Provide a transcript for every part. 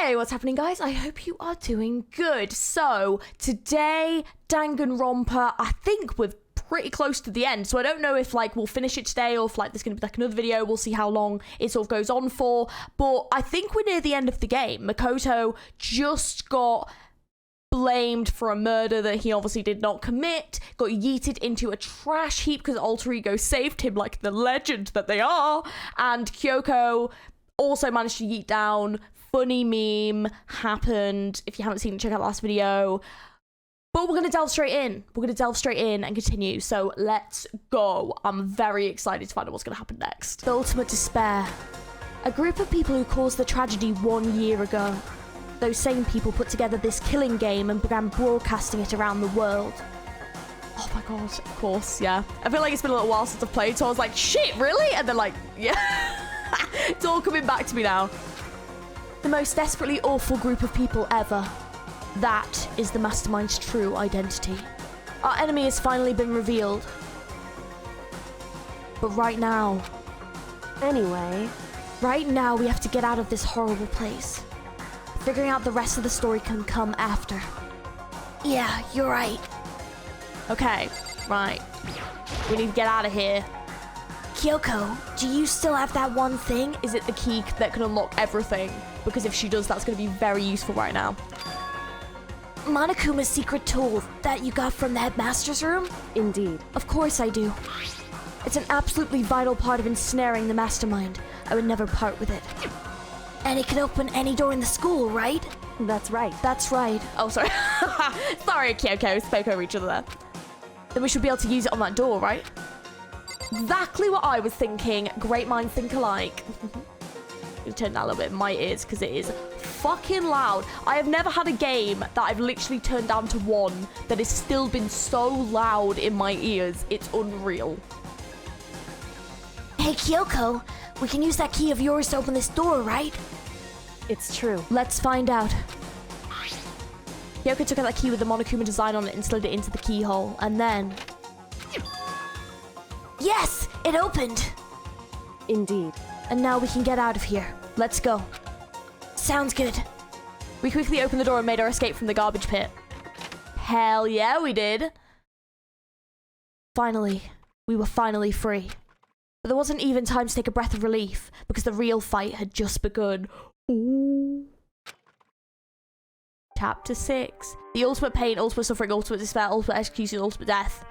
Hey, what's happening, guys? I hope you are doing good. So, today, Danganronpa, I think we're pretty close to the end. So I don't know if, like, we'll finish it today or if, like, there's going to be, like, another video. We'll see how long it sort of goes on for. But I think we're near the end of the game. Makoto just got blamed for a murder that he obviously did not commit, got yeeted into a trash heap because Alter Ego saved him like the legend that they are, and Kyoko also managed to yeet down. Funny meme happened. If you haven't seen it, check out the last video. But we're going to delve straight in. We're going to delve straight in and continue. So let's go. I'm very excited to find out what's going to happen next. The ultimate despair. A group of people who caused the tragedy 1 year ago. Those same people put together this killing game and began broadcasting it around the world. Oh my god, of course, yeah. I feel like it's been a little while since I've played, so I was like, shit, really? And then like, yeah. It's all coming back to me now. The most desperately awful group of people ever. That is the Mastermind's true identity. Our enemy has finally been revealed. But right now... Anyway... Right now, we have to get out of this horrible place. Figuring out the rest of the story can come after. Yeah, you're right. Okay, right. We need to get out of here. Kyoko, do you still have that one thing? Is it the key that can unlock everything? Because if she does, that's going to be very useful right now. Monokuma's secret tool that you got from the headmaster's room? Indeed. Of course I do. It's an absolutely vital part of ensnaring the mastermind. I would never part with it. And it can open any door in the school, right? That's right. That's right. Oh, sorry. Sorry, Kyoko. Spoke over each other there. Then we should be able to use it on that door, right? Exactly what I was thinking. Great minds think alike. I'm gonna turn that a little bit in my ears because it is fucking loud. I have never had a game that I've literally turned down to 1 that has still been so loud in my ears. It's unreal. Hey, Kyoko. We can use that key of yours to open this door, right? It's true. Let's find out. Kyoko took out that key with the Monokuma design on it and slid it into the keyhole, and then... Yes! It opened! Indeed. And now we can get out of here. Let's go. Sounds good. We quickly opened the door and made our escape from the garbage pit. Hell yeah, we did. Finally. We were finally free. But there wasn't even time to take a breath of relief, because the real fight had just begun. Ooh. Chapter 6. The ultimate pain, ultimate suffering, ultimate despair, ultimate execution, ultimate death.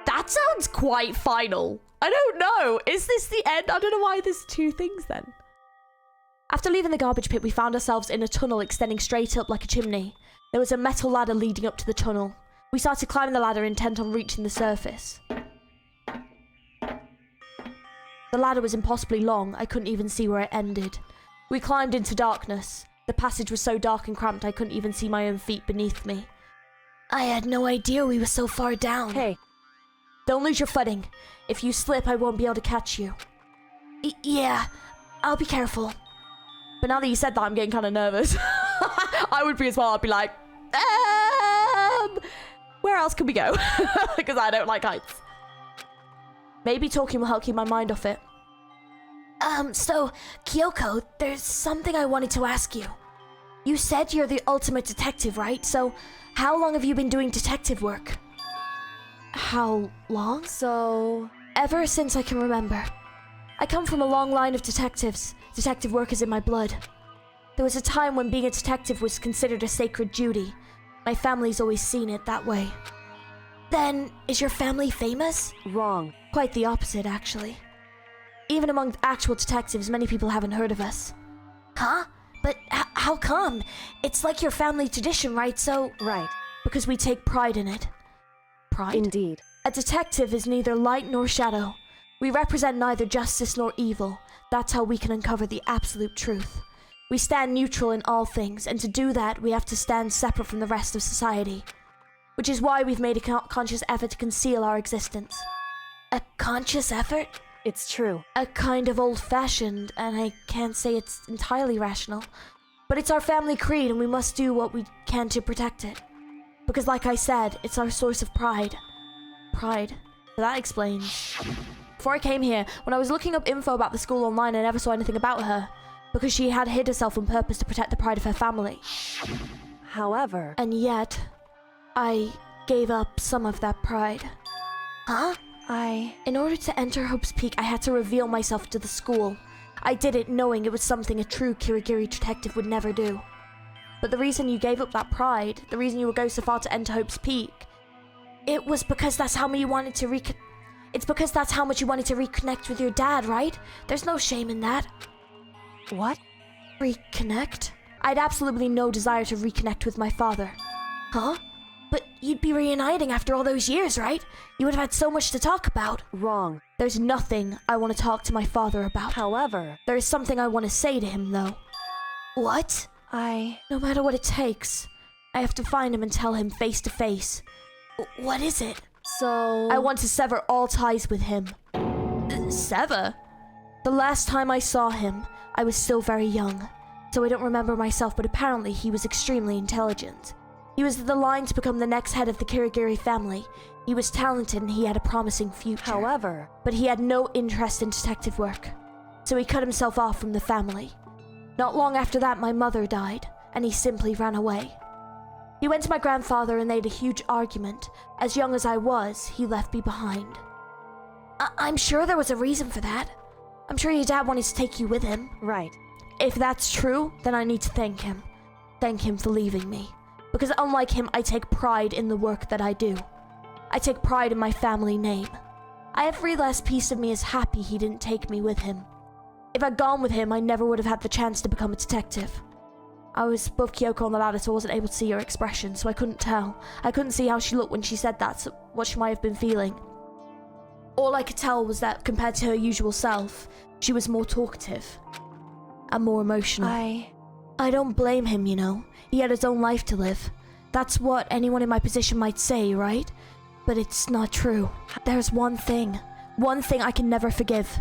That sounds quite final. I don't know. Is this the end? I don't know why there's 2 things then. After leaving the garbage pit, we found ourselves in a tunnel extending straight up like a chimney. There was a metal ladder leading up to the tunnel. We started climbing the ladder, intent on reaching the surface. The ladder was impossibly long. I couldn't even see where it ended. We climbed into darkness. The passage was so dark and cramped I couldn't even see my own feet beneath me. I had no idea we were so far down. Hey. Don't lose your footing. If you slip, I won't be able to catch you. Yeah, I'll be careful. But now that you said that, I'm getting kind of nervous. I would be as well. I'd be like, where else can we go? Because I don't like heights. Maybe talking will help keep my mind off it. So, Kyoko, there's something I wanted to ask you. You said you're the ultimate detective, right? So, how long have you been doing detective work? How long? So... Ever since I can remember. I come from a long line of detectives. Detective work is in my blood. There was a time when being a detective was considered a sacred duty. My family's always seen it that way. Then, is your family famous? Wrong. Quite the opposite, actually. Even among actual detectives, many people haven't heard of us. Huh? But how come? It's like your family tradition, right? So... Right. Because we take pride in it. Pride? Indeed. A detective is neither light nor shadow. We represent neither justice nor evil. That's how we can uncover the absolute truth. We stand neutral in all things, and to do that, we have to stand separate from the rest of society. Which is why we've made a conscious effort to conceal our existence. A conscious effort? It's true. A kind of old-fashioned, and I can't say it's entirely rational. But it's our family creed, and we must do what we can to protect it. Because like I said, it's our source of pride. Pride. So that explains. Before I came here, when I was looking up info about the school online, I never saw anything about her. because she had hid herself on purpose to protect the pride of her family. However, And yet, I gave up some of that pride. Huh? In order to enter Hope's Peak, I had to reveal myself to the school. I did it knowing it was something a true Kirigiri detective would never do. But the reason you gave up that pride, the reason you would go so far to enter Hope's Peak, it was because that's how you wanted to It's because that's how much you wanted to reconnect with your dad, right? There's no shame in that. what? Reconnect? I had absolutely no desire to reconnect with my father. Huh? But you'd be reuniting after all those years, right? You would have had so much to talk about. Wrong. There's nothing I want to talk to my father about. However, There is something I want to say to him, though. What? No matter what it takes, I have to find him and tell him face to face. What is it? So... I want to sever all ties with him. Sever? The last time I saw him, I was still very young, so I don't remember myself, but apparently he was extremely intelligent. He was the line to become the next head of the Kirigiri family. He was talented and he had a promising future. However, But he had no interest in detective work, so he cut himself off from the family. Not long after that, my mother died, and he simply ran away. He went to my grandfather and they had a huge argument. As young as I was, he left me behind. I'm sure there was a reason for that. I'm sure your dad wanted to take you with him. right. If that's true, then I need to thank him. Thank him for leaving me. Because unlike him, I take pride in the work that I do. I take pride in my family name. Every last piece of me is happy he didn't take me with him. If I'd gone with him, I never would have had the chance to become a detective. I was above Kyoko on the ladder, so I wasn't able to see her expression, so I couldn't tell. I couldn't see how she looked when she said that, so what she might have been feeling. All I could tell was that compared to her usual self, she was more talkative and more emotional. I don't blame him, you know. He had his own life to live. That's what anyone in my position might say, right? But it's not true. There's one thing I can never forgive.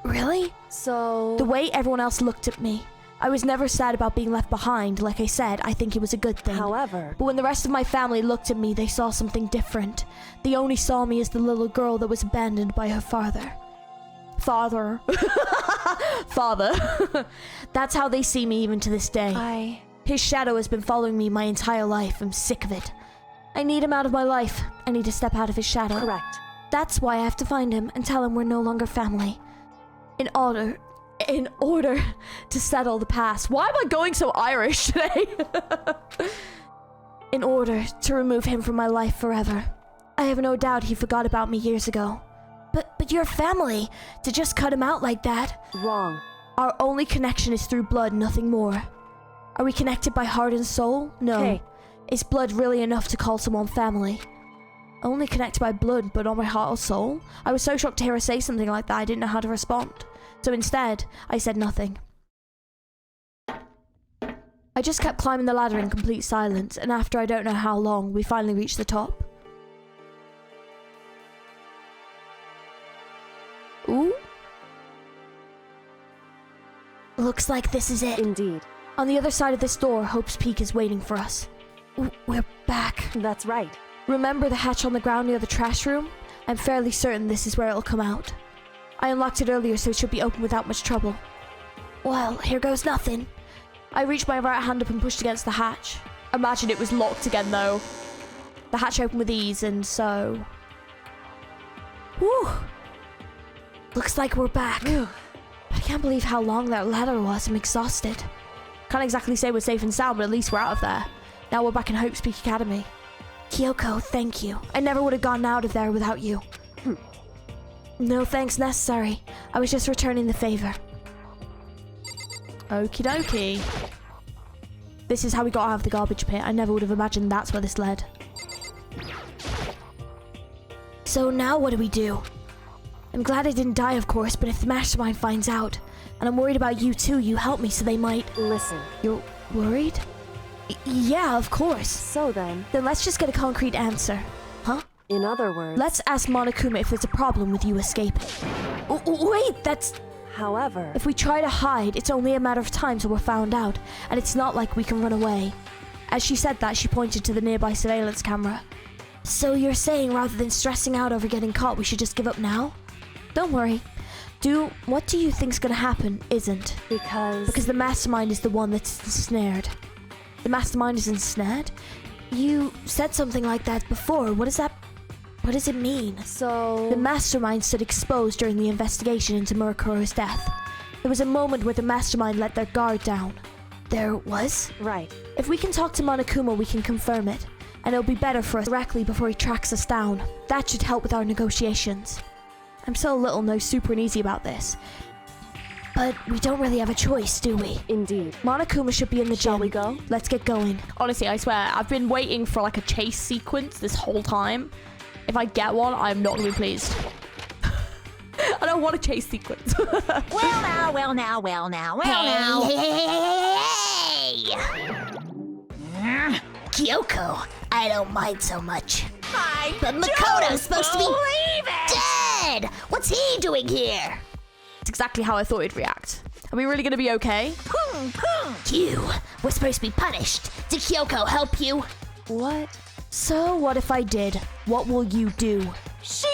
Really? So... The way everyone else looked at me. I was never sad about being left behind. Like I said, I think it was a good thing. However... But when the rest of my family looked at me, they saw something different. They only saw me as the little girl that was abandoned by her father. Father. That's how they see me even to this day. His shadow has been following me my entire life. I'm sick of it. I need him out of my life. I need to step out of his shadow. Correct. That's why I have to find him and tell him we're no longer family. In order to settle the past. Why am I going so Irish today? In order to remove him from my life forever. I have no doubt he forgot about me years ago. But your family, to just cut him out like that. Wrong. Our only connection is through blood, nothing more. Are we connected by heart and soul? No. Hey. Is blood really enough to call someone family? Only connected by blood, but not by heart or soul? I was so shocked to hear her say something like that, I didn't know how to respond. So instead, I said nothing. I just kept climbing the ladder in complete silence, and after I don't know how long, we finally reached the top. Ooh. Looks like this is it. Indeed. On the other side of this door, Hope's Peak is waiting for us. We're back. That's right. Remember the hatch on the ground near the trash room? I'm fairly certain this is where it'll come out. I unlocked it earlier, so it should be open without much trouble. Well, here goes nothing. I reached my right hand up and pushed against the hatch. Imagine it was locked again, though. The hatch opened with ease, and so... Whew! Looks like we're back. I can't believe how long that ladder was. I'm exhausted. Can't exactly say we're safe and sound, but at least we're out of there. Now we're back in Hope's Peak Academy. Kyoko, thank you. I never would have gotten out of there without you. No thanks necessary. I was just returning the favor. Okie dokie. This is how we got out of the garbage pit. I never would have imagined that's where this led. So now what do we do? I'm glad I didn't die, of course, but if the mastermind finds out, and I'm worried about you too, you help me so they might... Listen. You're worried? Yeah, of course. So then... Then let's just get a concrete answer. Huh? In other words... Let's ask Monokuma if there's a problem with you escaping. Wait, that's... However... If we try to hide, it's only a matter of time till we're found out, and it's not like we can run away. As she said that, she pointed to the nearby surveillance camera. So you're saying rather than stressing out over getting caught, we should just give up now? Don't worry. What do you think's gonna happen isn't? Because the mastermind is the one that's ensnared. The mastermind is ensnared? You said something like that before. What does it mean? So... The mastermind stood exposed during the investigation into Murakuro's death. There was a moment where the mastermind let their guard down. There was? Right. If we can talk to Monokuma, we can confirm it. And it'll be better for us directly before he tracks us down. That should help with our negotiations. I'm so little no super uneasy about this. But we don't really have a choice, do we? Indeed. Monokuma should be in the gym. Shall we go? Let's get going. Honestly, I swear, I've been waiting for like a chase sequence this whole time. If I get one, I'm not gonna be pleased. I don't want a chase sequence. Well now. Hey! Kyoko, I don't mind so much. But Makoto's supposed to be dead! What's he doing here? It's exactly how I thought he'd react. Are we really gonna be okay? You were supposed to be punished. Did Kyoko help you? What? So what if I did? What will you do? Shing!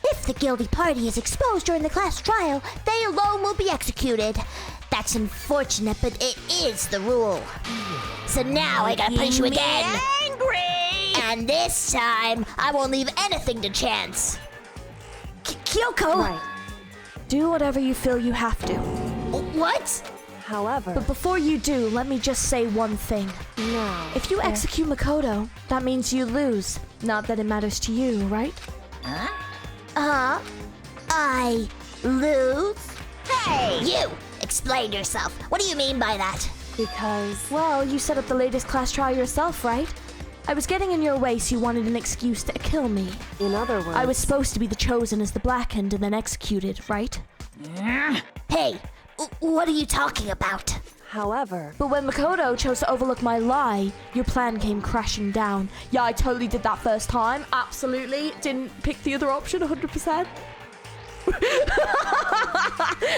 If the guilty party is exposed during the class trial, they alone will be executed. That's unfortunate, but it is the rule. So now I gotta punish you again. Angry! And this time, I won't leave anything to chance. Kyoko! Right. Do whatever you feel you have to. What? However... But before you do, let me just say one thing. Now... If you execute Makoto, that means you lose. Not that it matters to you, right? I lose? Hey! You! Explain yourself. What do you mean by that? Because... Well, you set up the latest class trial yourself, right? I was getting in your way, so you wanted an excuse to kill me. In other words... I was supposed to be the chosen as the Blackened and then executed, right? Hey! What are you talking about? However... But when Makoto chose to overlook my lie, your plan came crashing down. Yeah, I totally did that first time. Absolutely. Didn't pick the other option 100%.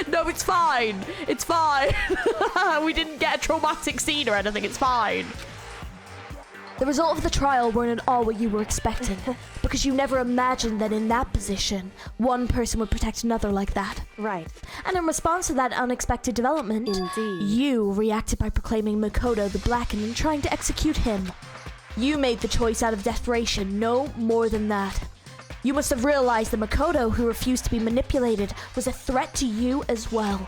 No, it's fine. It's fine. We didn't get a traumatic scene or anything. It's fine. The result of the trial weren't at all what you were expecting, because you never imagined that in that position, one person would protect another like that. Right. And in response to that unexpected development, Indeed. you reacted by proclaiming Makoto the Blackened and trying to execute him. You made the choice out of desperation, no more than that. You must have realized that Makoto, who refused to be manipulated, was a threat to you as well.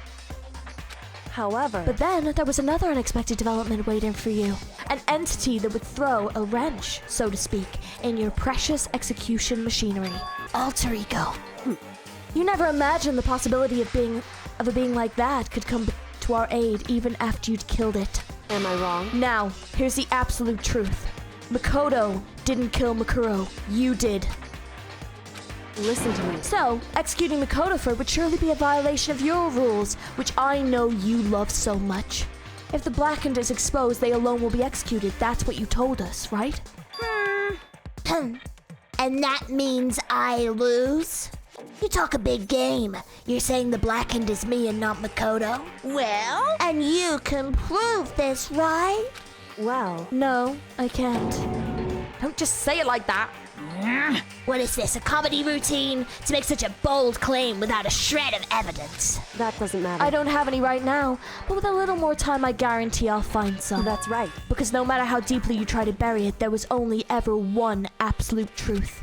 However... But then there was another unexpected development waiting for you. An entity that would throw a wrench, so to speak, in your precious execution machinery. Alter ego. You never imagined the possibility of a being like that could come to our aid even after you'd killed it. Am I wrong? Now, here's the absolute truth. Makoto didn't kill Makuro. You did. Listen to me. So, executing Makoto for it would surely be a violation of your rules, which I know you love so much. If the Blackened is exposed, they alone will be executed. That's what you told us, right? And that means I lose? You talk a big game. You're saying the Blackened is me and not Makoto? Well? And you can prove this, right? Well... No, I can't. Don't just say it like that. What is this, a comedy routine? To make such a bold claim without a shred of evidence? That doesn't matter. I don't have any right now, but with a little more time, I guarantee I'll find some. That's right. Because no matter how deeply you try to bury it, there was only ever one absolute truth.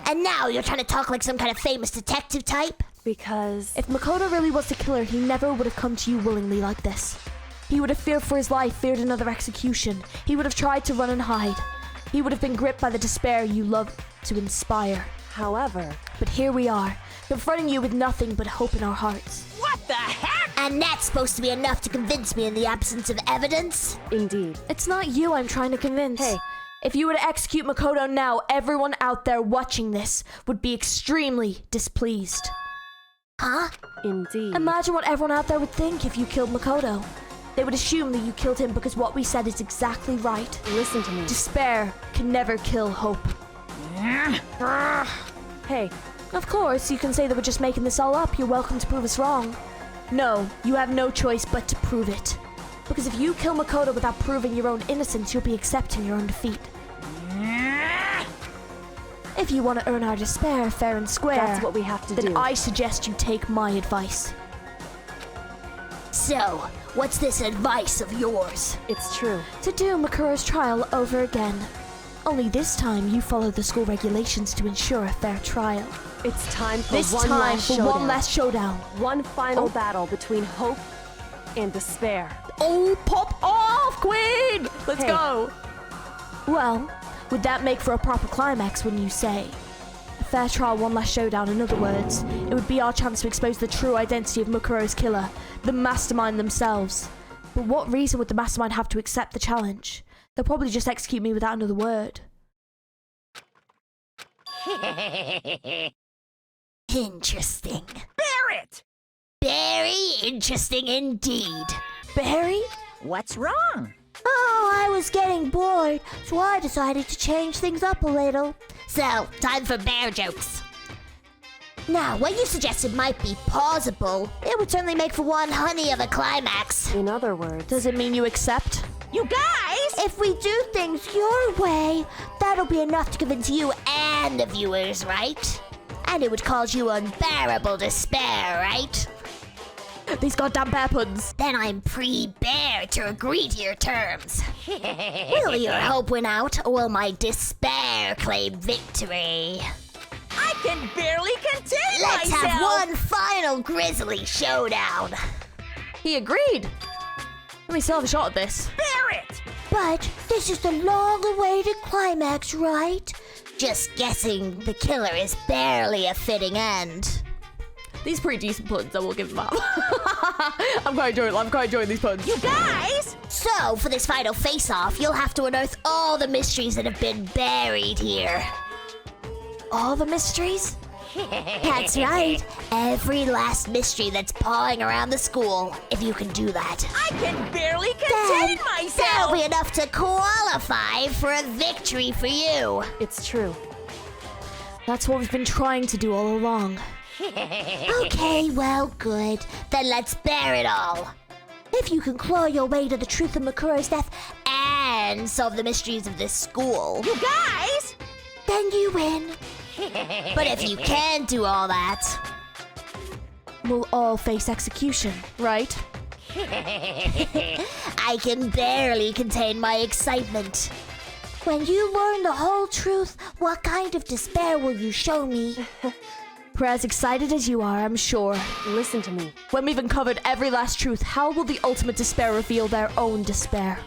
And now you're trying to talk like some kind of famous detective type? Because... If Makoto really was the killer, he never would have come to you willingly like this. He would have feared for his life, feared another execution. He would have tried to run and hide. He would have been gripped by the despair you love to inspire. However... But here we are, confronting you with nothing but hope in our hearts. What the heck? And that's supposed to be enough to convince me in the absence of evidence? Indeed. It's not you I'm trying to convince. Hey. If you were to execute Makoto now, everyone out there watching this would be extremely displeased. Huh? Indeed. Imagine what everyone out there would think if you killed Makoto. They would assume that you killed him because what we said is exactly right. Listen to me. Despair can never kill hope. Hey. Of course, you can say that we're just making this all up. You're welcome to prove us wrong. No, you have no choice but to prove it. Because if you kill Makoto without proving your own innocence, you'll be accepting your own defeat. If you want to earn our despair fair and square, That's what we have to then do. I suggest you take my advice. So, what's this advice of yours? It's true. To do Makuro's trial over again. Only this time you follow the school regulations to ensure a fair trial. It's time for This one time last for showdown. one last showdown. One final battle between hope and despair. Oh, pop off, Queen! Let's Hey. go. Well, would that make for a proper climax when you say? A fair trial, one last showdown. In other words, it would be our chance to expose the true identity of Makuro's killer, the mastermind themselves. But what reason would the mastermind have to accept the challenge? They'll probably just execute me without another word. Interesting. Barrett! Very interesting indeed. Barry? What's wrong? Oh, I was getting bored, so I decided to change things up a little. So, time for bear jokes. Now, what you suggested might be plausible. It would certainly make for one honey of a climax. In other words, Does it mean you accept? You guys! If we do things your way, that'll be enough to convince you and the viewers, right? And it would cause you unbearable despair, right? These goddamn bear puns. Then I'm pre-bear to agree to your terms. Will your hope win out, or will my despair claim victory? I can barely contain Let's myself! have one final grisly showdown. He agreed. Let me still have a shot at this. Barrett! But this is the long-awaited climax, right? Just guessing the killer is barely a fitting end. These are pretty decent puns, I will give them up. I'm quite enjoying these puns. You guys! So, for this final face-off, you'll have to unearth all the mysteries that have been buried here. All the mysteries? That's right. Every last mystery that's pawing around the school. If you can do that, I can barely then contain that'll myself! be enough to qualify for a victory for you. it's true. That's what we've been trying to do all along. Okay, well, good. Then let's bear it all. If you can claw your way to the truth of Makuro's death and solve the mysteries of this school, You guys! then you win. But if you can't do all that, We'll all face execution, right? I can barely contain my excitement. When you learn the whole truth, what kind of despair will you show me? We're as excited as you are, I'm sure. Listen to me. When we've uncovered every last truth, how will the ultimate despair reveal their own despair?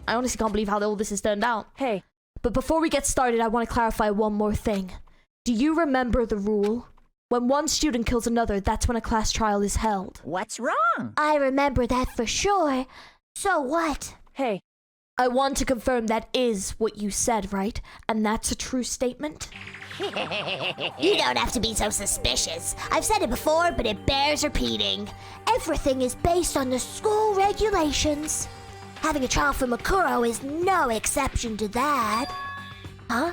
I honestly can't believe how all this has turned out. Hey, But before we get started, I want to clarify one more thing. Do you remember the rule? When one student kills another, that's when a class trial is held. What's wrong? I remember that for sure. So what? hey, I want to confirm that is what you said, right? And that's a true statement? You don't have to be so suspicious. I've said it before, but it bears repeating. Everything is based on the school regulations. Having a trial for Makuro is no exception to that. Huh?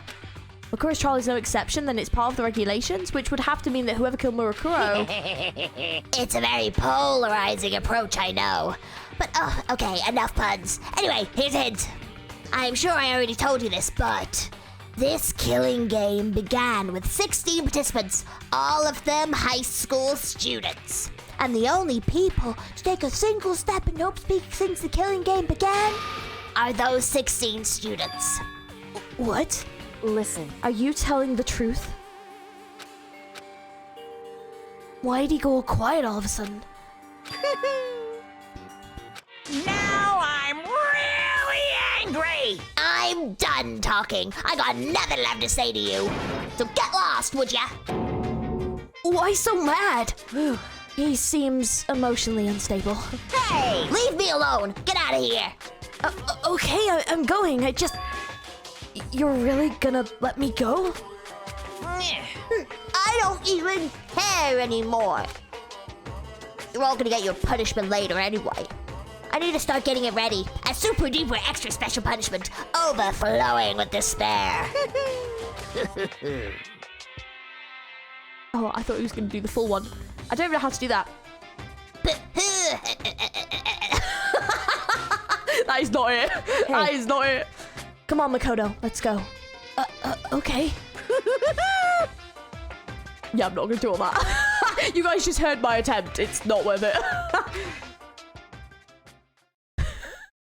Makuro's trial is no exception, then it's part of the regulations, which would have to mean that whoever killed Murokuro... It's a very polarizing approach, I know. But, oh, okay, enough puns. Anyway, here's a hint. I'm sure I already told you this, but this killing game began with 16 participants, all of them high school students. And the only people to take a single step in Hope Peak since the killing game began are those 16 students. What? listen. Are you telling the truth? Why'd he go all quiet all of a sudden? Now I'm really angry! I'm done talking. I got nothing left to say to you. So get lost, would ya? Why so mad? He seems emotionally unstable. Hey, leave me alone. Get out of here. Okay, I'm going. You're really gonna let me go? I don't even care anymore. You're all gonna get your punishment later anyway. I need to start getting it ready. A super duper extra special punishment, overflowing with despair. Oh, I thought he was gonna do the full one. I don't even know how to do that. That is not it. That is not it. Come on, Makoto, let's go. Okay. Yeah, I'm not gonna do all that. You guys just heard my attempt. It's not worth it.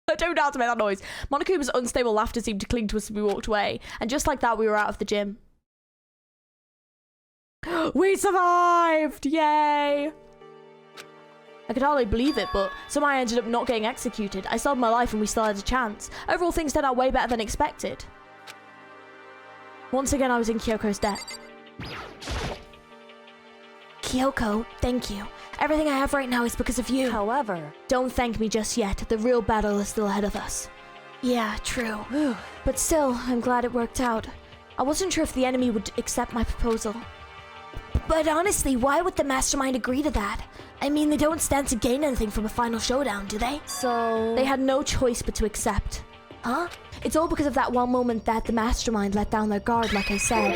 I don't know how to make that noise. Monokuma's unstable laughter seemed to cling to us as we walked away. And just like that, we were out of the gym. We survived! Yay! I could hardly believe it, but somehow I ended up not getting executed. I saved my life and we still had a chance. Overall, things turned out way better than expected. Once again, I was in Kyoko's debt. Kyoko, thank you. Everything I have right now is because of you. However, Don't thank me just yet. The real battle is still ahead of us. Yeah, true. But still, I'm glad it worked out. I wasn't sure if the enemy would accept my proposal. But honestly, why would the mastermind agree to that? I mean, they don't stand to gain anything from a final showdown, do they? so... They had no choice but to accept. Huh? It's all because of that one moment that the mastermind let down their guard, like I said.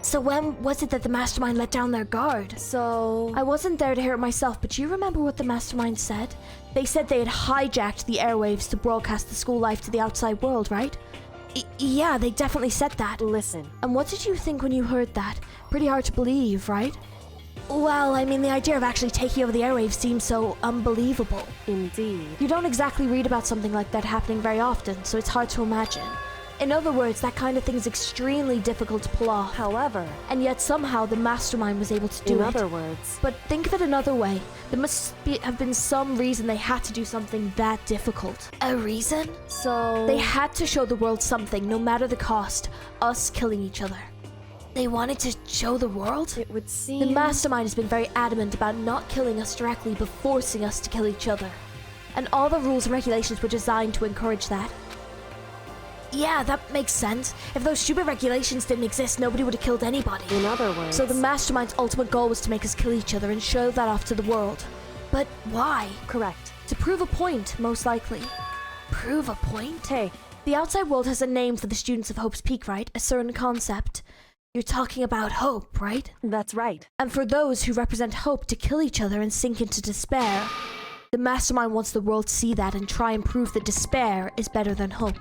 So when was it that the mastermind let down their guard? So... I wasn't there to hear it myself, but do you remember what the mastermind said? They said they had hijacked the airwaves to broadcast the school life to the outside world, right? Yeah, they definitely said that. Listen. And what did you think when you heard that? Pretty hard to believe, right? Well, I mean, the idea of actually taking over the airwaves seems so unbelievable. Indeed. You don't exactly read about something like that happening very often, so it's hard to imagine. In other words, that kind of thing is extremely difficult to pull off. However, And yet somehow the mastermind was able to do in it. other words, But think of it another way. There must have been some reason they had to do something that difficult. A reason? so... They had to show the world something, no matter the cost. Us killing each other. They wanted to show the world? It would seem... The mastermind has been very adamant about not killing us directly, but forcing us to kill each other. And all the rules and regulations were designed to encourage that. Yeah, that makes sense. If those stupid regulations didn't exist, nobody would have killed anybody. In other words... So the mastermind's ultimate goal was to make us kill each other and show that off to the world. But why? Correct. To prove a point, most likely. Prove a point? Hey, The outside world has a name for the students of Hope's Peak, right? A certain concept. You're talking about hope, right? that's right. And for those who represent hope to kill each other and sink into despair, the mastermind wants the world to see that and try and prove that despair is better than hope.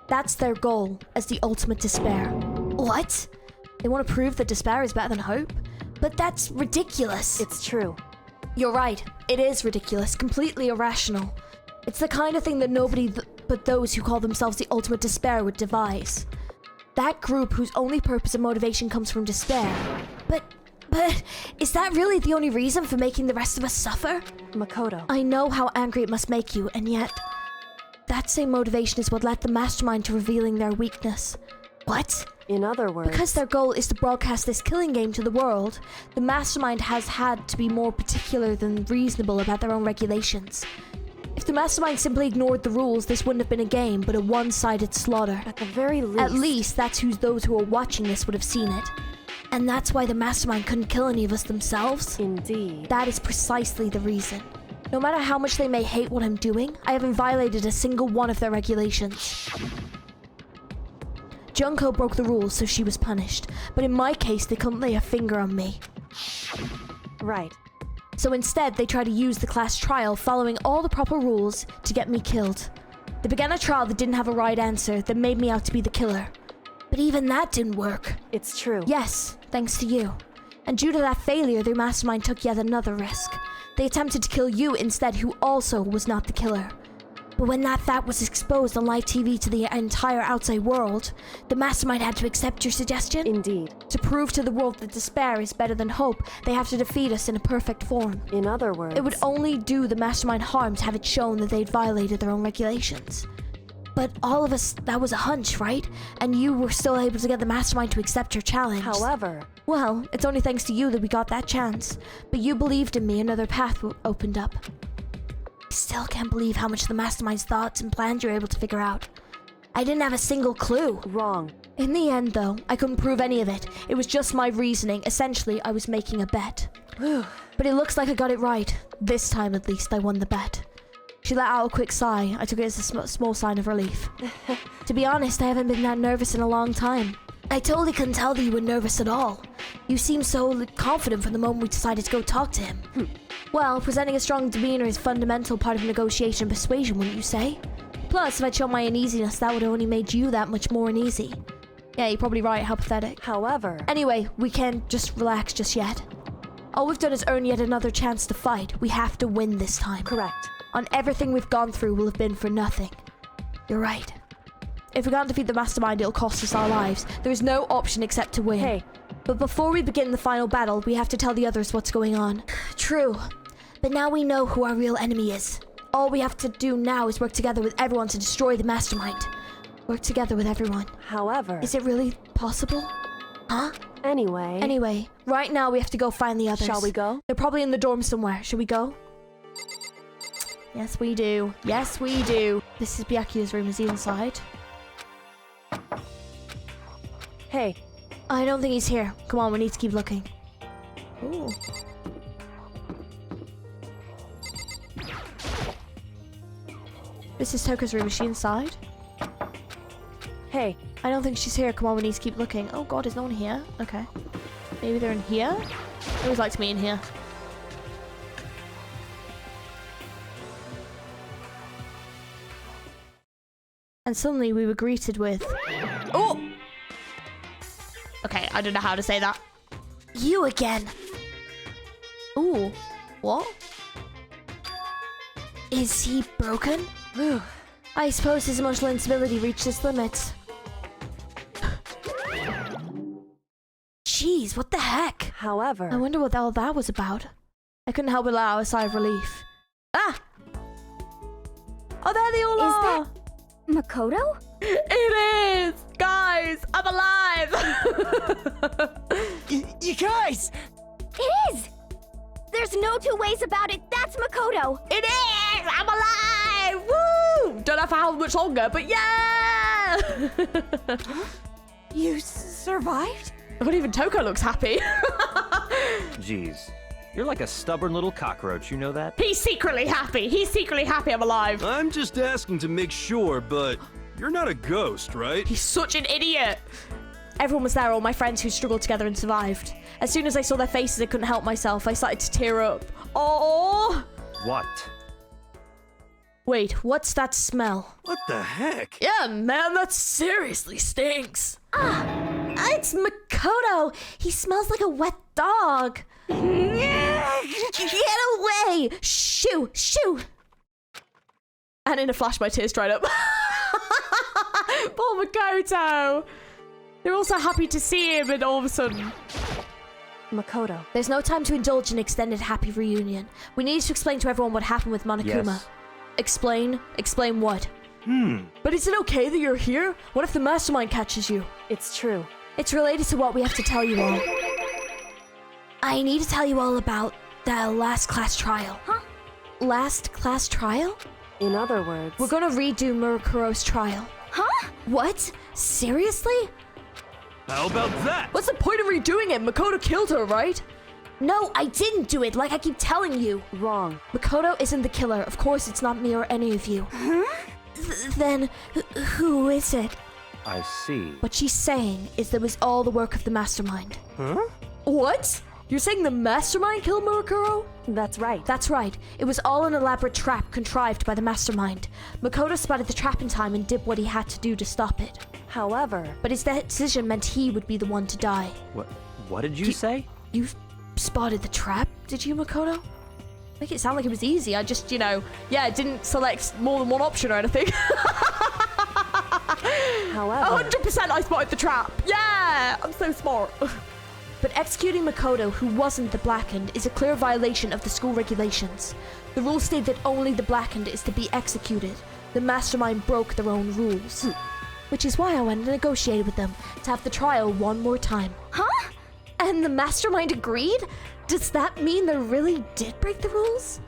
That's their goal, as the ultimate despair. What? They want to prove that despair is better than hope? But that's ridiculous. It's true. You're right. It is ridiculous, completely irrational. It's the kind of thing that nobody but those who call themselves the ultimate despair would devise. That group whose only purpose and motivation comes from despair. But is that really the only reason for making the rest of us suffer? Makoto. I know how angry it must make you, and yet that same motivation is what led the mastermind to revealing their weakness. What? In other words... Because their goal is to broadcast this killing game to the world, the mastermind has had to be more particular than reasonable about their own regulations. If the mastermind simply ignored the rules, this wouldn't have been a game, but a one-sided slaughter. At the very least... At least that's who those who are watching this would have seen it. And that's why the mastermind couldn't kill any of us themselves. Indeed. That is precisely the reason. No matter how much they may hate what I'm doing, I haven't violated a single one of their regulations. Junko broke the rules, so she was punished. But in my case, they couldn't lay a finger on me. Right. So instead, they tried to use the class trial, following all the proper rules, to get me killed. They began a trial that didn't have a right answer, that made me out to be the killer. But even that didn't work. It's true. Yes, thanks to you. And due to that failure, their mastermind took yet another risk. They attempted to kill you instead, who also was not the killer. But when that was exposed on live TV to the entire outside world, the mastermind had to accept your suggestion. Indeed. To prove to the world that despair is better than hope, they have to defeat us in a perfect form. In other words... It would only do the mastermind harm to have it shown that they'd violated their own regulations. But all of us, that was a hunch, right? And you were still able to get the mastermind to accept your challenge. However... Well, it's only thanks to you that we got that chance. But you believed in me, another path opened up. I still can't believe how much the mastermind's thoughts and plans you were able to figure out. I didn't have a single clue. Wrong. In the end, though, I couldn't prove any of it. It was just my reasoning. Essentially, I was making a bet. But it looks like I got it right. This time, at least, I won the bet. She let out a quick sigh. I took it as a small sign of relief. To be honest, I haven't been that nervous in a long time. I totally couldn't tell that you were nervous at all. You seemed so confident from the moment we decided to go talk to him. Well, presenting a strong demeanor is a fundamental part of negotiation and persuasion, wouldn't you say? Plus, if I'd shown my uneasiness, that would have only made you that much more uneasy. Yeah, you're probably right. How pathetic. However, Anyway, we can't just relax just yet. All we've done is earn yet another chance to fight. We have to win this time. correct. On everything we've gone through will have been for nothing. You're right. If we can't defeat the mastermind, it'll cost us our lives. There is no option except to win. Hey, But before we begin the final battle, we have to tell the others what's going on. True. But now we know who our real enemy is. All we have to do now is work together with everyone to destroy the mastermind. Work together with everyone. however, Is it really possible? Huh? anyway, Anyway, right now we have to go find the others. shall we go? They're probably in the dorm somewhere. Should we go? Yes, we do. Yes, we do. This is Byakuya's room. Is he inside? Hey, I don't think he's here. Come on, we need to keep looking. Ooh. This is Toko's room. Is she inside? hey, I don't think she's here. Come on, we need to keep looking. Oh god, is no one here? Okay. Maybe they're in here? I always liked me in here. And suddenly we were greeted with... Oh! Okay, I don't know how to say that. You again. Ooh. What? Is he broken? I suppose his emotional instability reached its limits. Jeez, what the heck? I however, wonder what all that was about. I couldn't help but allow a sigh of relief. Ah! Oh, there they all Is are! Makoto? It is! Guys, I'm alive! You guys! It is! There's no two ways about it. That's Makoto. It is! I'm alive! Woo! Don't know for how much longer, but yeah! You survived? Not even Toko looks happy. Jeez. You're like a stubborn little cockroach, you know that? He's secretly happy. He's secretly happy I'm alive. I'm just asking to make sure, but you're not a ghost, right? He's such an idiot. Everyone was there, all my friends who struggled together and survived. As soon as I saw their faces, I couldn't help myself. I started to tear up. Oh! What? Wait, what's that smell? What the heck? Yeah, man, that seriously stinks. It's Makoto. He smells like a wet dog. Get away! Shoo! Shoo! And in a flash, my tears dried up. Poor Makoto. They're all so happy to see him, and all of a sudden... Makoto. There's no time to indulge in extended happy reunion. We need to explain to everyone what happened with Monokuma. Yes. Explain? Explain what? But is it okay that you're here? What if the mastermind catches you? It's true. It's related to what we have to tell you all. I need to tell you all about the last class trial. Huh? Last class trial? In other words, We're gonna redo Murokuro's trial. Huh? What? Seriously? How about that? What's the point of redoing it? Makoto killed her, right? No, I didn't do it, like I keep telling you. wrong. Makoto isn't the killer. Of course, it's not me or any of you. Then, who is it? I see. What she's saying is that it was all the work of the mastermind. Huh? What? You're saying the mastermind killed Murokuro? That's right. That's right. It was all an elaborate trap contrived by the mastermind. Makoto spotted the trap in time and did what he had to do to stop it. However, But his decision meant he would be the one to die. What did you say? You spotted the trap, did you, Makoto? Make it sound like it was easy. I just, didn't select more than one option or anything. however, 100% I spotted the trap. Yeah, I'm so smart. But executing Makoto, who wasn't the Blackened, is a clear violation of the school regulations. The rules state that only the Blackened is to be executed. The mastermind broke their own rules. Which is why I went and negotiated with them to have the trial one more time. Huh? And the mastermind agreed? Does that mean they really did break the rules?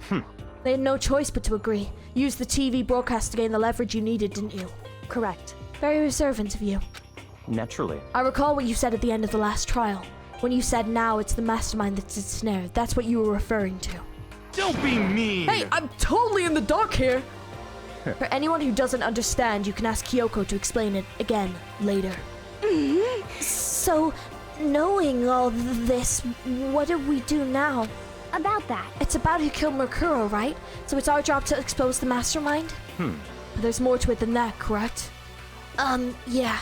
They had no choice but to agree. Use the TV broadcast to gain the leverage you needed, didn't you? correct. Very observant of you. Naturally. I recall what you said at the end of the last trial. When you said now it's the mastermind that's ensnared. That's what you were referring to. Don't be mean! Hey, I'm totally in the dark here! For anyone who doesn't understand, you can ask Kyoko to explain it again later. So, knowing all this, what do we do now? About that. It's about who killed Mercuro, right? So it's our job to expose the mastermind? But there's more to it than that, correct? Yeah.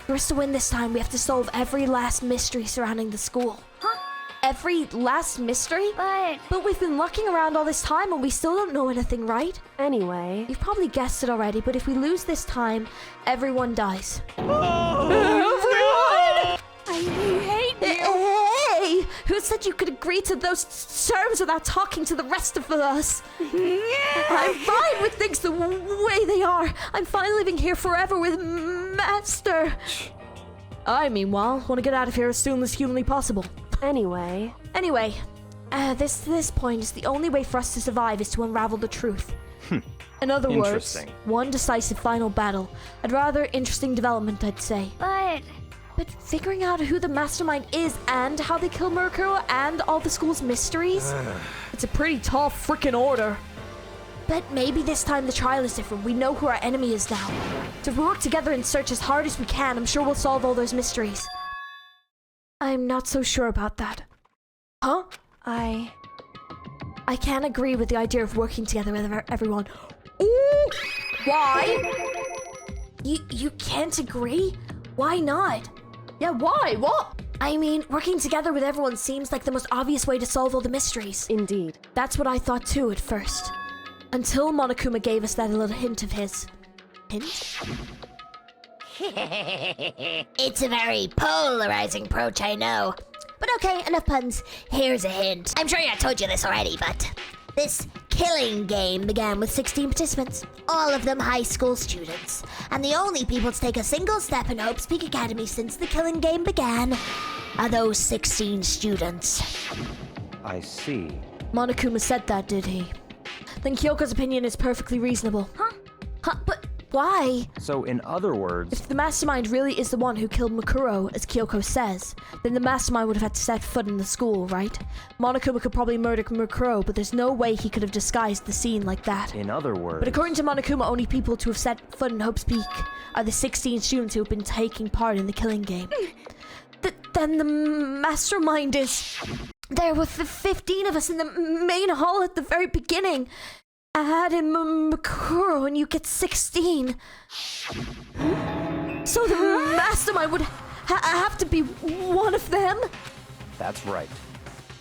For us to win this time, we have to solve every last mystery surrounding the school. Huh? Every last mystery? But But we've been looking around all this time and we still don't know anything, right? Anyway, You've probably guessed it already, but if we lose this time, everyone dies. I hate you. Hey! Who said you could agree to those terms without talking to the rest of us? I'm fine with things the way they are. I'm fine living here forever with Master. I, meanwhile, want to get out of here as soon as humanly possible. anyway, Anyway, this point is the only way for us to survive is to unravel the truth. In other words, Interesting. one decisive final battle. A rather interesting development, I'd say. But figuring out who the mastermind is and how they kill Murkuro and all the school's mysteries, it's a pretty tall frickin' order. But maybe this time the trial is different. We know who our enemy is now. So if we work together and search as hard as we can, I'm sure we'll solve all those mysteries. I'm not so sure about that. Huh? I can't agree with the idea of working together with everyone. Ooh! Why? You can't agree? Why not? Yeah, why? What? I mean, working together with everyone seems like the most obvious way to solve all the mysteries. indeed. That's what I thought too at first. Until Monokuma gave us that little hint of his. Hint? it's a very polarizing approach, I know. But okay, enough puns. Here's a hint. I'm sure I told you this already, but this killing game began with 16 participants, all of them high school students. And the only people to take a single step in Hope's Peak Academy since the killing game began are those 16 students. I see. Monokuma said that, did he? Then Kyoko's opinion is perfectly reasonable. Huh? But why? So, in other words, If the mastermind really is the one who killed Mukuro, as Kyoko says, then the mastermind would have had to set foot in the school, right? Monokuma could probably murder Mukuro, but there's no way he could have disguised the scene like that. in other words, But according to Monokuma, only people to have set foot in Hope's Peak are the 16 students who have been taking part in the killing game. Then the mastermind is... There were 15 of us in the main hall at the very beginning. Add in Mukuro and you get 16. So the mastermind would have to be one of them? that's right.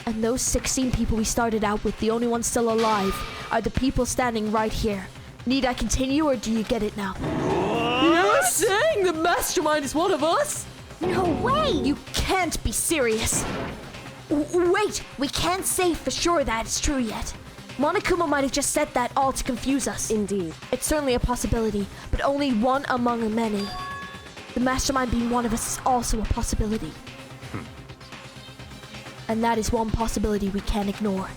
And those 16 people we started out with, the only ones still alive, are the people standing right here. Need I continue or do you get it now? You're saying the mastermind is one of us? No way! You can't be serious. Wait, we can't say for sure that it's true yet. Monokuma might have just said that all to confuse us. Indeed. It's certainly a possibility, but only one among many. The mastermind being one of us is also a possibility. And that is one possibility we can't ignore.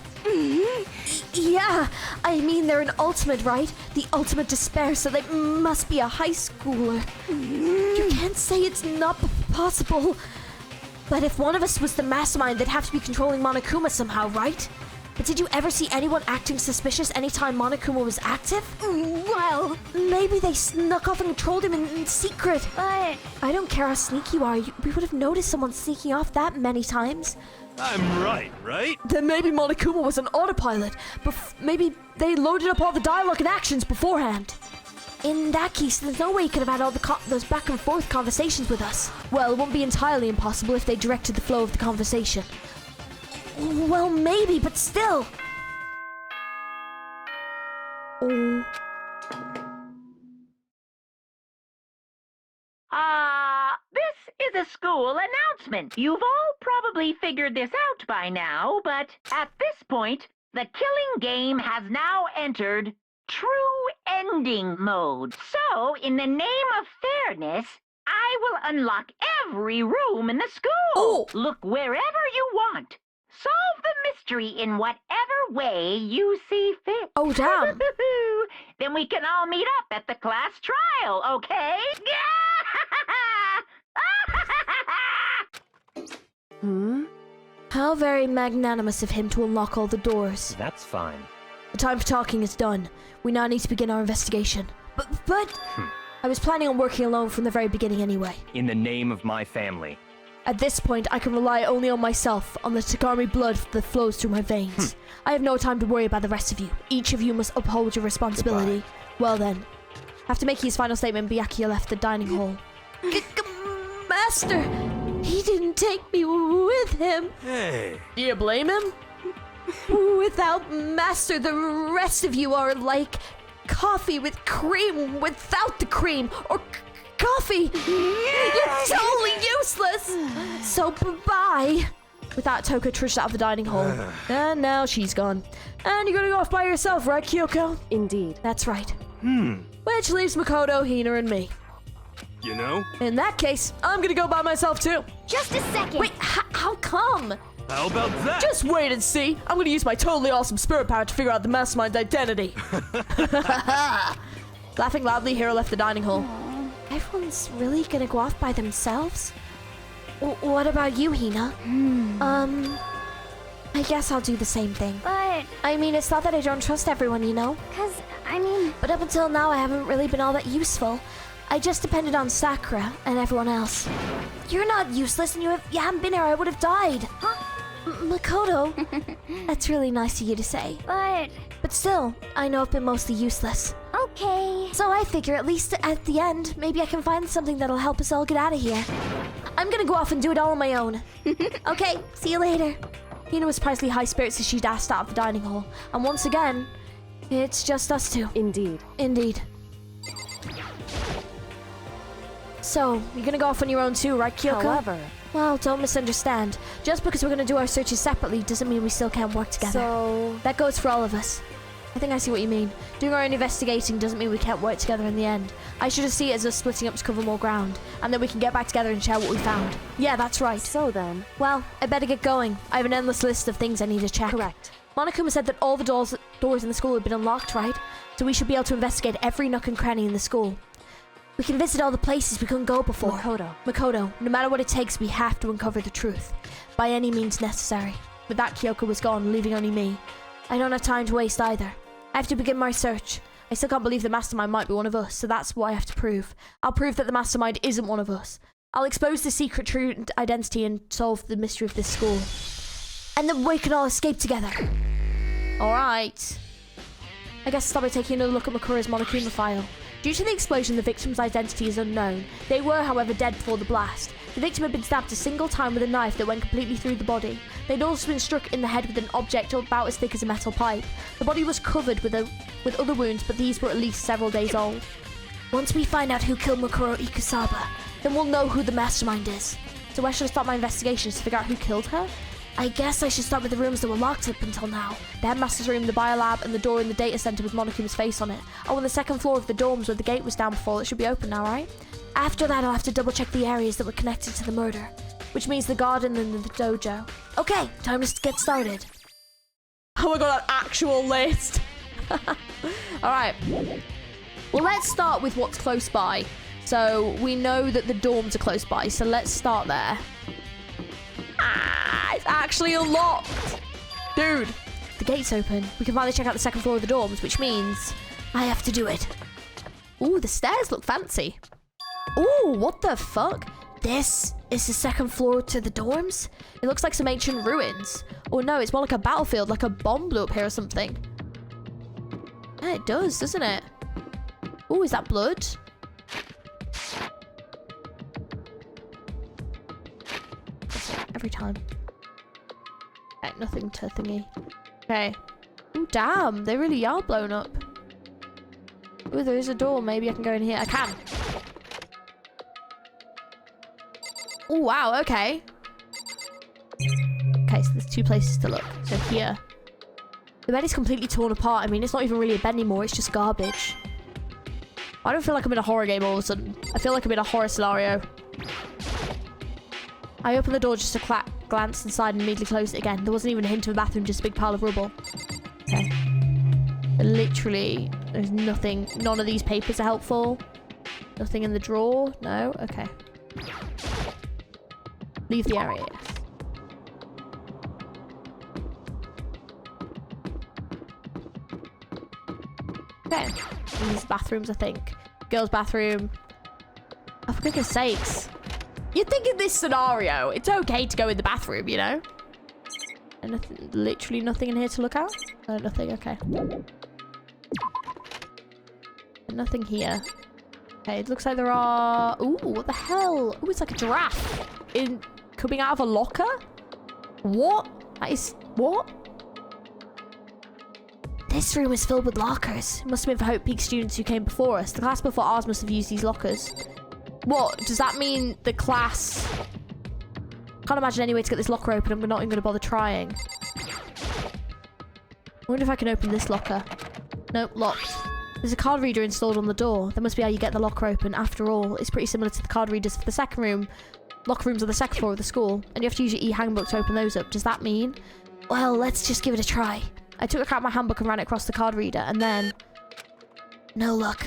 Yeah, I mean they're an ultimate, right? The ultimate despair, so they must be a high schooler. You can't say it's not possible. But if one of us was the mastermind, they'd have to be controlling Monokuma somehow, right? But did you ever see anyone acting suspicious anytime Monokuma was active? Well, maybe they snuck off and controlled him in secret. But I don't care how sneaky you are. We would have noticed someone sneaking off that many times. I'm right, right? Then maybe Monokuma was an autopilot. Maybe they loaded up all the dialogue and actions beforehand. In that case, there's no way he could have had all those back and forth conversations with us. Well, it won't be entirely impossible if they directed the flow of the conversation. Well, maybe, but still. Oh. This is a school announcement. You've all probably figured this out by now, but at this point, the killing game has now entered true ending mode. So, in the name of fairness, I will unlock every room in the school. Oh. Look wherever you want. Solve the mystery in whatever way you see fit. Oh, damn. Then we can all meet up at the class trial, okay? How very magnanimous of him to unlock all the doors. That's fine. The time for talking is done. We now need to begin our investigation. But I was planning on working alone from the very beginning anyway. In the name of my family. At this point, I can rely only on myself, on the Takami blood that flows through my veins. I have no time to worry about the rest of you. Each of you must uphold your responsibility. Goodbye. Well then. After making his final statement, Byakuya left the dining hall. master. He didn't take me with him. Hey. Do you blame him? Without master, the rest of you are like coffee with cream without the cream, or coffee. You're totally useless. So bye-bye. With that, Toko trudged out of the dining hall. And now she's gone. And you're gonna go off by yourself, right, Kyoko? Indeed. That's right. Which leaves Makoto, Hina, and me. You know? In that case, I'm gonna go by myself too. Just a second. Wait, how come? How about that? Just wait and see. I'm gonna use my totally awesome spirit power to figure out the mastermind's identity. Laughing loudly, Hiro left the dining hall. Everyone's really gonna go off by themselves? What about you, Hina? I guess I'll do the same thing. But, I mean, it's not that I don't trust everyone, you know? But up until now, I haven't really been all that useful. I just depended on Sakura and everyone else. You're not useless, and you haven't been here, I would have died. Makoto, that's really nice of you to say. But still, I know I've been mostly useless. okay. So I figure at least at the end, maybe I can find something that'll help us all get out of here. I'm gonna go off and do it all on my own. Okay, see you later. Hina was surprisingly high spirits as she dashed out of the dining hall. And once again, it's just us two. Indeed. Indeed. So, you're gonna go off on your own too, right, Kyoko? However, Well, don't misunderstand. Just because we're gonna do our searches separately doesn't mean we still can't work together. so That goes for all of us. I think I see what you mean. Doing our own investigating doesn't mean we can't work together in the end. I should just see it as us splitting up to cover more ground, and then we can get back together and share what we found. Yeah, that's right. so then, Well, I better get going. I have an endless list of things I need to check. correct. Monokuma said that all the doors in the school had been unlocked, right? So we should be able to investigate every nook and cranny in the school. We can visit all the places we couldn't go before. Makoto, no matter what it takes, we have to uncover the truth. By any means necessary. With that, Kyoko was gone, leaving only me. I don't have time to waste either. I have to begin my search. I still can't believe the mastermind might be one of us, so that's what I have to prove. I'll prove that the mastermind isn't one of us. I'll expose the secret true identity and solve the mystery of this school. And then we can all escape together. Alright. I guess I'll start by taking another look at Makura's Monokuma file. Due to the explosion, the victim's identity is unknown. They were, however, dead before the blast. The victim had been stabbed a single time with a knife that went completely through the body. They'd also been struck in the head with an object about as thick as a metal pipe. The body was covered with other wounds, but these were at least several days old. Once we find out who killed Makuro Ikusaba, then we'll know who the mastermind is. So where should I start my investigations to figure out who killed her? I guess I should start with the rooms that were locked up until now. The headmaster's room, the biolab, and the door in the data center with Monokuma's face on it. Oh, and the second floor of the dorms where the gate was down before. It should be open now, right? After that, I'll have to double check the areas that were connected to the murder, which means the garden and the dojo. Okay, time to get started. Oh my god, an actual list. Alright. Well, let's start with what's close by. So, we know that the dorms are close by, so let's start there. Ah, it's actually unlocked. Dude, the gate's open. We can finally check out the second floor of the dorms, which means I have to do it. Ooh, the stairs look fancy. Ooh, what the fuck? This is the second floor to the dorms? It looks like some ancient ruins. Or no, it's more like a battlefield, like a bomb blew up here or something. Yeah, it does, doesn't it? Ooh, is that blood? Every time. Okay, nothing to thingy. Okay. Ooh, damn, they really are blown up. Ooh, there is a door. Maybe I can go in here. I can. Oh, wow, okay. Okay, so there's two places to look. So here. The bed is completely torn apart. I mean, it's not even really a bed anymore. It's just garbage. I don't feel like I'm in a horror game all of a sudden. I feel like I'm in a horror scenario. I opened the door just to glance inside and immediately closed it again. There wasn't even a hint of a bathroom, just a big pile of rubble. Okay. Literally, there's nothing. None of these papers are helpful. Nothing in the drawer. No? Okay. Leave the area, yes. Okay. These bathrooms, I think. Girls' bathroom. Oh, for goodness sakes. You'd think in this scenario, it's okay to go in the bathroom, you know? And nothing, literally nothing in here to look at? Oh, nothing, okay. And nothing here. Okay, it looks like there are... Ooh, what the hell? Ooh, it's like a giraffe coming out of a locker? What? That is... What? This room is filled with lockers. It must have been for Hope Peak students who came before us. The class before ours must have used these lockers. What? Does that mean the class... Can't imagine any way to get this locker open. I'm not even going to bother trying. I wonder if I can open this locker. Nope, locked. There's a card reader installed on the door. That must be how you get the locker open. After all, it's pretty similar to the card readers for the second room. Locker rooms on the second floor of the school. And you have to use your e-handbook to open those up. Does that mean? Well, let's just give it a try. I took out my handbook and ran it across the card reader, and then... No luck.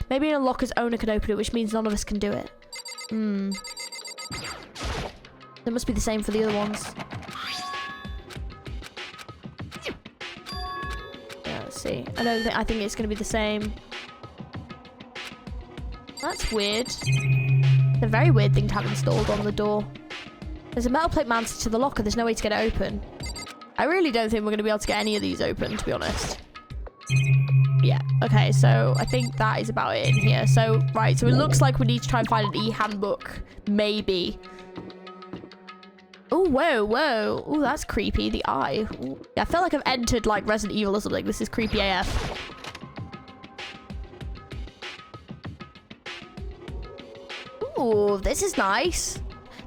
Maybe a locker's owner can open it, which means none of us can do it. It must be the same for the other ones. Yeah, let's see. I think it's going to be the same. That's weird. It's a very weird thing to have installed on the door. There's a metal plate mounted to the locker. There's no way to get it open. I really don't think we're going to be able to get any of these open, to be honest. Yeah, okay, so I think that is about it in here. So, right, so it looks like we need to try and find an e-handbook. Maybe. Oh, whoa, whoa. Oh, that's creepy. The eye. Ooh. Yeah, I feel like I've entered, like, Resident Evil or something. This is creepy AF. Ooh, this is nice.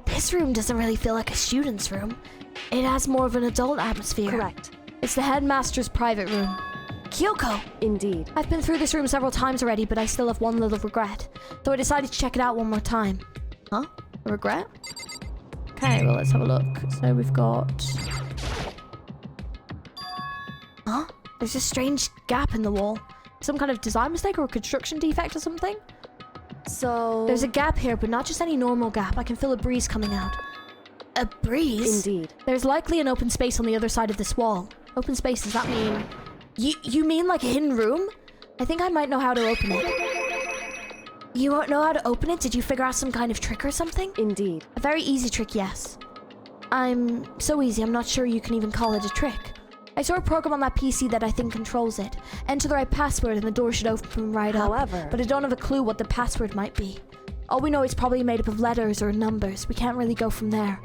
This room doesn't really feel like a student's room. It has more of an adult atmosphere. Correct. It's the headmaster's private room. Kyoko! Indeed. I've been through this room several times already, but I still have one little regret. Though I decided to check it out one more time. Huh? A regret? Okay, well, let's have a look. So we've got... Huh? There's a strange gap in the wall. Some kind of design mistake or a construction defect or something? So... There's a gap here, but not just any normal gap. I can feel a breeze coming out. A breeze? Indeed. There's likely an open space on the other side of this wall. Open space, does that mean... You mean like a hidden room? I think I might know how to open it. You don't know how to open it? Did you figure out some kind of trick or something? Indeed. A very easy trick, yes. So easy, I'm not sure you can even call it a trick. I saw a program on that PC that I think controls it. Enter the right password and the door should open right up. However... But I don't have a clue what the password might be. All we know is probably made up of letters or numbers. We can't really go from there.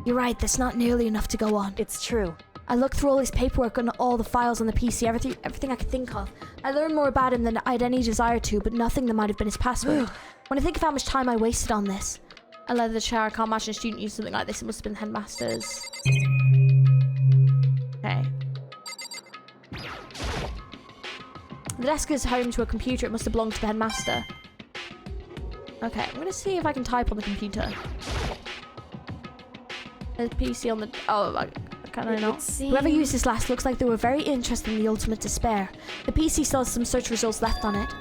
You're right, that's not nearly enough to go on. It's true. I looked through all his paperwork and all the files on the PC, everything I could think of. I learned more about him than I had any desire to, but nothing that might have been his password. When I think of how much time I wasted on this. I led the chair. I can't imagine a student use something like this. It must have been the headmaster's. Okay. The desk is home to a computer. It must have belonged to the headmaster. Okay, I'm gonna see if I can type on the computer. There's a PC on the... Oh, can I not? Whoever used this last looks like they were very interested in the ultimate despair. The PC still has some search results left on it.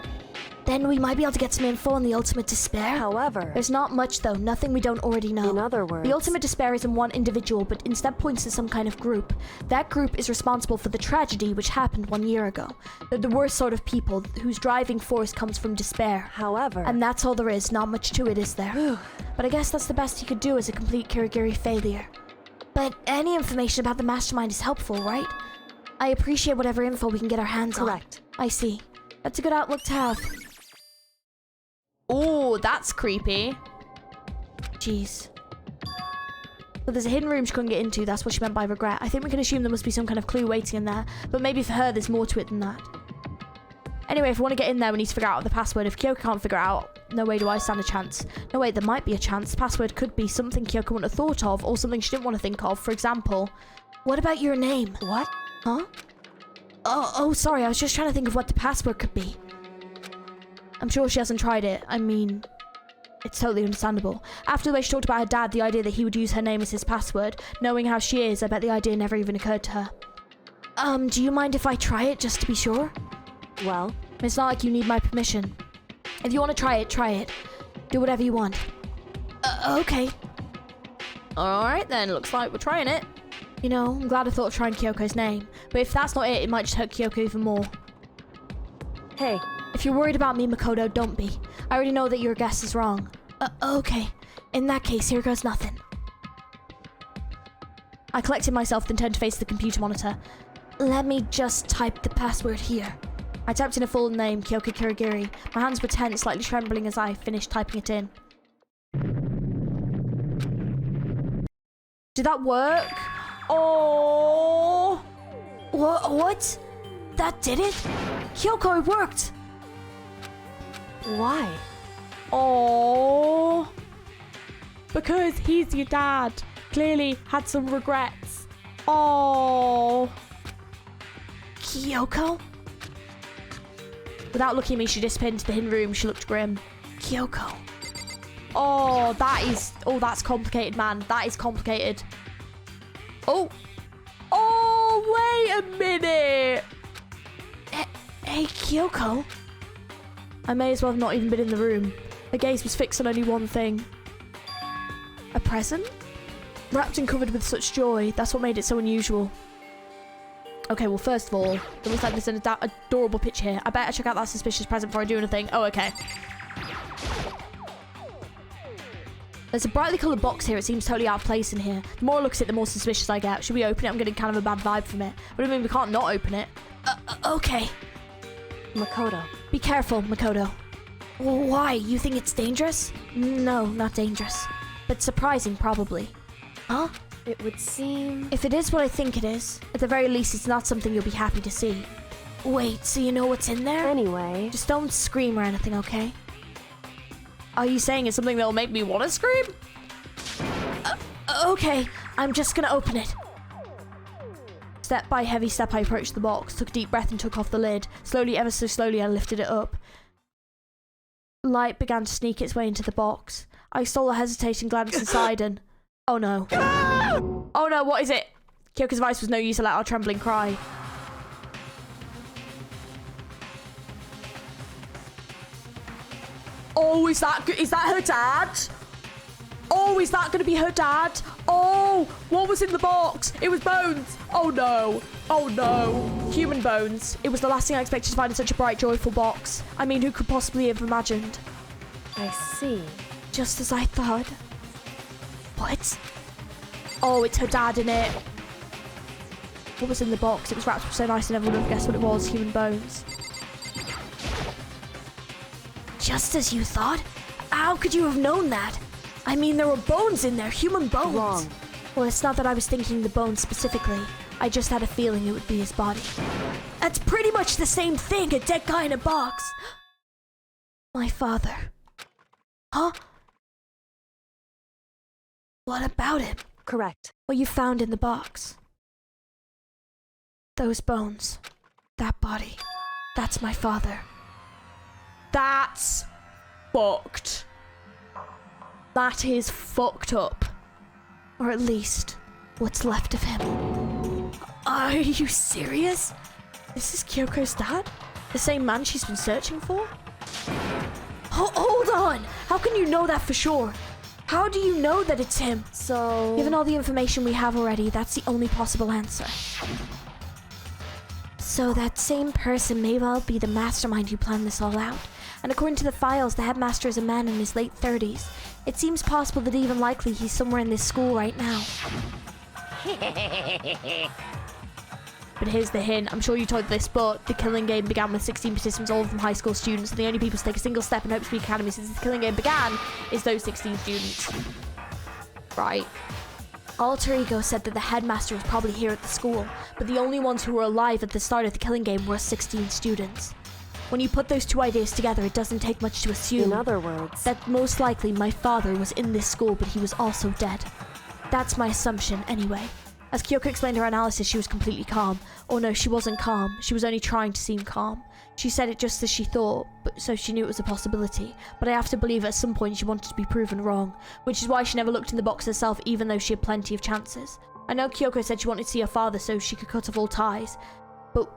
Then we might be able to get some info on the ultimate despair. However... There's not much though, nothing we don't already know. In other words... The ultimate despair isn't one individual, but instead points to some kind of group. That group is responsible for the tragedy which happened 1 year ago. They're the worst sort of people, whose driving force comes from despair. However... And that's all there is, not much to it, is there? But I guess that's the best he could do as a complete Kirigiri failure. But any information about the mastermind is helpful, right? I appreciate whatever info we can get our hands on. Correct. I see. That's a good outlook to have. Oh, that's creepy. Jeez. So there's a hidden room she couldn't get into. That's what she meant by regret. I think we can assume there must be some kind of clue waiting in there. But maybe for her, there's more to it than that. Anyway, if we want to get in there, we need to figure out the password. If Kyoko can't figure it out, no way do I stand a chance. No, wait, there might be a chance. The password could be something Kyoko wouldn't have thought of, or something she didn't want to think of. For example... What about your name? What? Huh? Oh, sorry, I was just trying to think of what the password could be. I'm sure she hasn't tried it. I mean, it's totally understandable. After the way she talked about her dad, the idea that he would use her name as his password, knowing how she is, I bet the idea never even occurred to her. Do you mind if I try it just to be sure? Well... It's not like you need my permission. If you want to try it, try it. Do whatever you want. Okay. Alright then, looks like we're trying it. You know, I'm glad I thought of trying Kyoko's name. But if that's not it, it might just hurt Kyoko even more. Hey. If you're worried about me, Makoto, don't be. I already know that your guess is wrong. Okay. In that case, here goes nothing. I collected myself, then turned to face the computer monitor. Let me just type the password here. I typed in a full name, Kyoko Kirigiri. My hands were tense, slightly trembling as I finished typing it in. Did that work? Oh! What? That did it? Kyoko, it worked! Why? Oh! Because he's your dad. Clearly had some regrets. Oh! Kyoko? Without looking at me, she disappeared into the hidden room. She looked grim. Kyoko. Oh, that's complicated, man. That is complicated. Oh. Oh, wait a minute. Hey, Kyoko. I may as well have not even been in the room. Her gaze was fixed on only one thing. A present? Wrapped and covered with such joy. That's what made it so unusual. Okay, well, first of all, there looks like there's an adorable picture here. I better check out that suspicious present before I do anything. Oh, okay. There's a brightly coloured box here. It seems totally out of place in here. The more I look at it, the more suspicious I get. Should we open it? I'm getting kind of a bad vibe from it. What do you mean we can't not open it? Okay. Makoto. Be careful, Makoto. Why? You think it's dangerous? No, not dangerous. But surprising, probably. Huh? It would seem... If it is what I think it is, at the very least, it's not something you'll be happy to see. Wait, so you know what's in there? Anyway... Just don't scream or anything, okay? Are you saying it's something that'll make me want to scream? Okay, I'm just gonna open it. Step by heavy step, I approached the box, took a deep breath and took off the lid. Slowly, ever so slowly, I lifted it up. Light began to sneak its way into the box. I stole a hesitating glance inside and... Oh no. Oh no, what is it? Kyoko's voice was no use. I let out a trembling cry. Oh, is that her dad? Oh, is that going to be her dad? Oh, what was in the box? It was bones. Oh no. Oh no. Human bones. It was the last thing I expected to find in such a bright, joyful box. I mean, who could possibly have imagined? I see. Just as I thought. What? Oh, it's her dad in it. What was in the box? It was wrapped up so nice I never would have guessed what it was. Human bones. Just as you thought? How could you have known that? I mean, there were bones in there, human bones. Wrong. Well, it's not that I was thinking the bones specifically. I just had a feeling it would be his body. That's pretty much the same thing, a dead guy in a box. My father. Huh? What about him? Correct. What you found in the box. Those bones. That body. That's my father. That's fucked. That is fucked up. Or at least, what's left of him. Are you serious? This is Kyoko's dad? The same man she's been searching for? Hold on! How can you know that for sure? How do you know that it's him? So... Given all the information we have already, that's the only possible answer. So that same person may well be the mastermind who planned this all out. And according to the files, the headmaster is a man in his late 30s. It seems possible that even likely he's somewhere in this school right now. But here's the hint. I'm sure you told this, but the killing game began with 16 participants, all of them high school students, and the only people to take a single step in Hope Speak Academy since the killing game began is those 16 students. Right. Alter Ego said that the headmaster was probably here at the school, but the only ones who were alive at the start of the killing game were 16 students. When you put those two ideas together, it doesn't take much to assume In other words... that most likely my father was in this school, but he was also dead. That's my assumption, anyway. As Kyoko explained her analysis, she was completely calm. Oh no, she wasn't calm. She was only trying to seem calm. She said it just as she thought, but so she knew it was a possibility. But I have to believe at some point she wanted to be proven wrong, which is why she never looked in the box herself, even though she had plenty of chances. I know Kyoko said she wanted to see her father so she could cut off all ties, but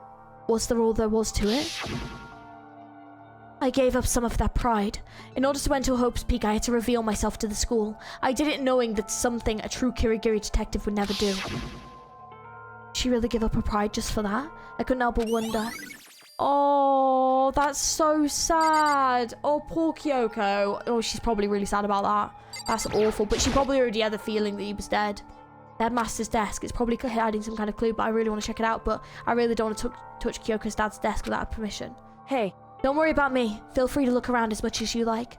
was there all there was to it? I gave up some of that pride. In order to enter Hope's Peak, I had to reveal myself to the school. I did it knowing that something a true Kirigiri detective would never do. She really give up her pride just for that? I couldn't help but wonder. Oh, that's so sad. Oh, poor Kyoko. Oh, she's probably really sad about that. That's awful, but she probably already had the feeling that he was dead. The headmaster's desk. It's probably hiding some kind of clue, but I really want to check it out. But I really don't want to touch Kyoko's dad's desk without permission. Hey, Don't worry about me. Feel free to look around as much as you like.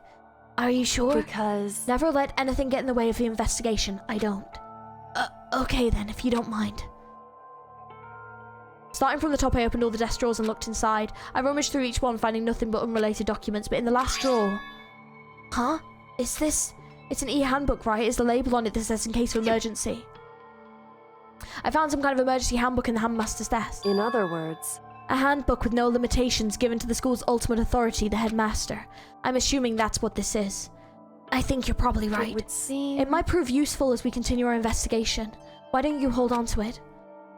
Are you sure? because... Never let anything get in the way of the investigation. I don't. Okay then, if you don't mind. Starting from the top, I opened all the desk drawers and looked inside. I rummaged through each one, finding nothing but unrelated documents, but in the last drawer... Huh? Is this... It's an e-handbook, right? Is the label on it that says in case of emergency? I found some kind of emergency handbook in the handmaster's desk. In other words... A handbook with no limitations given to the school's ultimate authority, the headmaster. I'm assuming that's what this is. I think you're probably right. It would seem... It might prove useful as we continue our investigation. Why don't you hold on to it?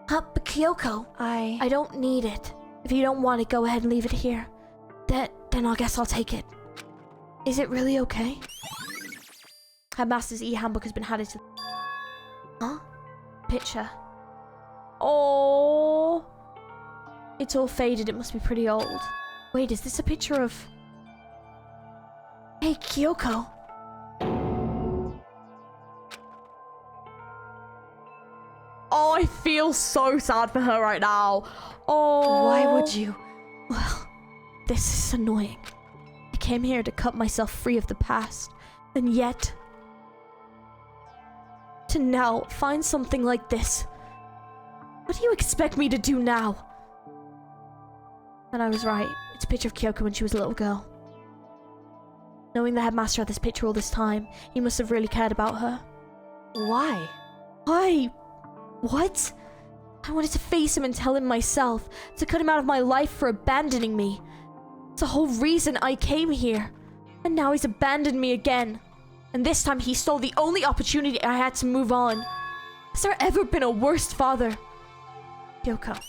But Kyoko, I don't need it. If you don't want it, go ahead and leave it here. Then I guess I'll take it. Is it really okay? Headmaster's e-handbook has been added to... Huh? Picture. Oh, it's all faded. It must be pretty old. Wait, is this a picture of... Hey, Kyoko. Oh, I feel so sad for her right now. Oh. Why would you? Well, this is annoying. I came here to cut myself free of the past, and yet... to now find something like this. What do you expect me to do now? And I was right. It's a picture of Kyoko when she was a little girl. Knowing the headmaster had this picture all this time, he must have really cared about her. Why? Why? What? I wanted to face him and tell him myself, to cut him out of my life for abandoning me. It's the whole reason I came here. And now he's abandoned me again. And this time he stole the only opportunity I had to move on. Has there ever been a worse father? Kyoko.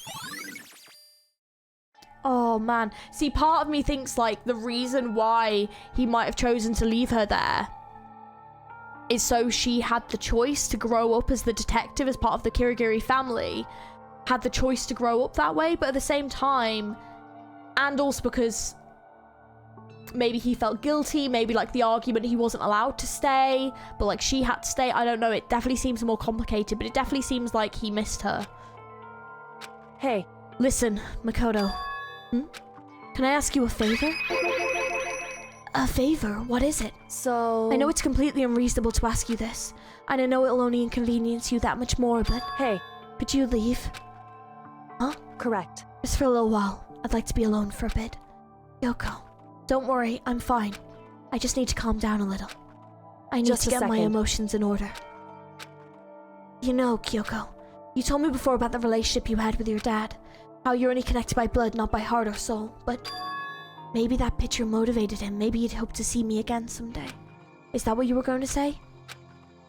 Oh man. See, part of me thinks like the reason why he might have chosen to leave her there is so she had the choice to grow up as the detective, as part of the Kirigiri family, had the choice to grow up that way, but at the same time, and also because maybe he felt guilty, maybe like the argument he wasn't allowed to stay, but like she had to stay. I don't know, it definitely seems more complicated, but it definitely seems like he missed her. Hey. Listen, Makoto. Can I ask you a favor? A favor? What is it? So... I know it's completely unreasonable to ask you this, and I know it'll only inconvenience you that much more, but... Hey. Could you leave? Huh? Correct. Just for a little while. I'd like to be alone for a bit. Kyoko, don't worry, I'm fine. I just need to calm down a little. I need to get my emotions in order. You know, Kyoko, you told me before about the relationship you had with your dad. How you're only connected by blood, not by heart or soul, but... maybe that picture motivated him. Maybe he'd hope to see me again someday. Is that what you were going to say?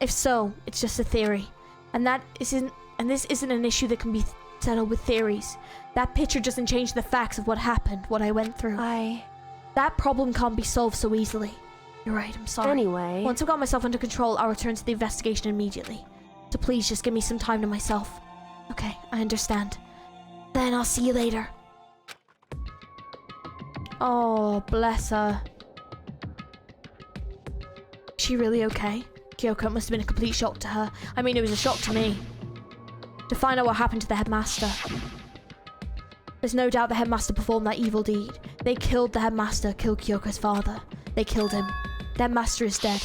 If so, it's just a theory. And this isn't an issue that can be settled with theories. That picture doesn't change the facts of what happened, what I went through. That problem can't be solved so easily. You're right, I'm sorry. Anyway... Once I've got myself under control, I'll return to the investigation immediately. So please just give me some time to myself. Okay, I understand. Then I'll see you later. Oh, bless her. Is she really okay? Kyoko, it must have been a complete shock to her. I mean, it was a shock to me. To find out what happened to the headmaster. There's no doubt the headmaster performed that evil deed. They killed the headmaster, killed Kyoko's father. They killed him. The headmaster is dead.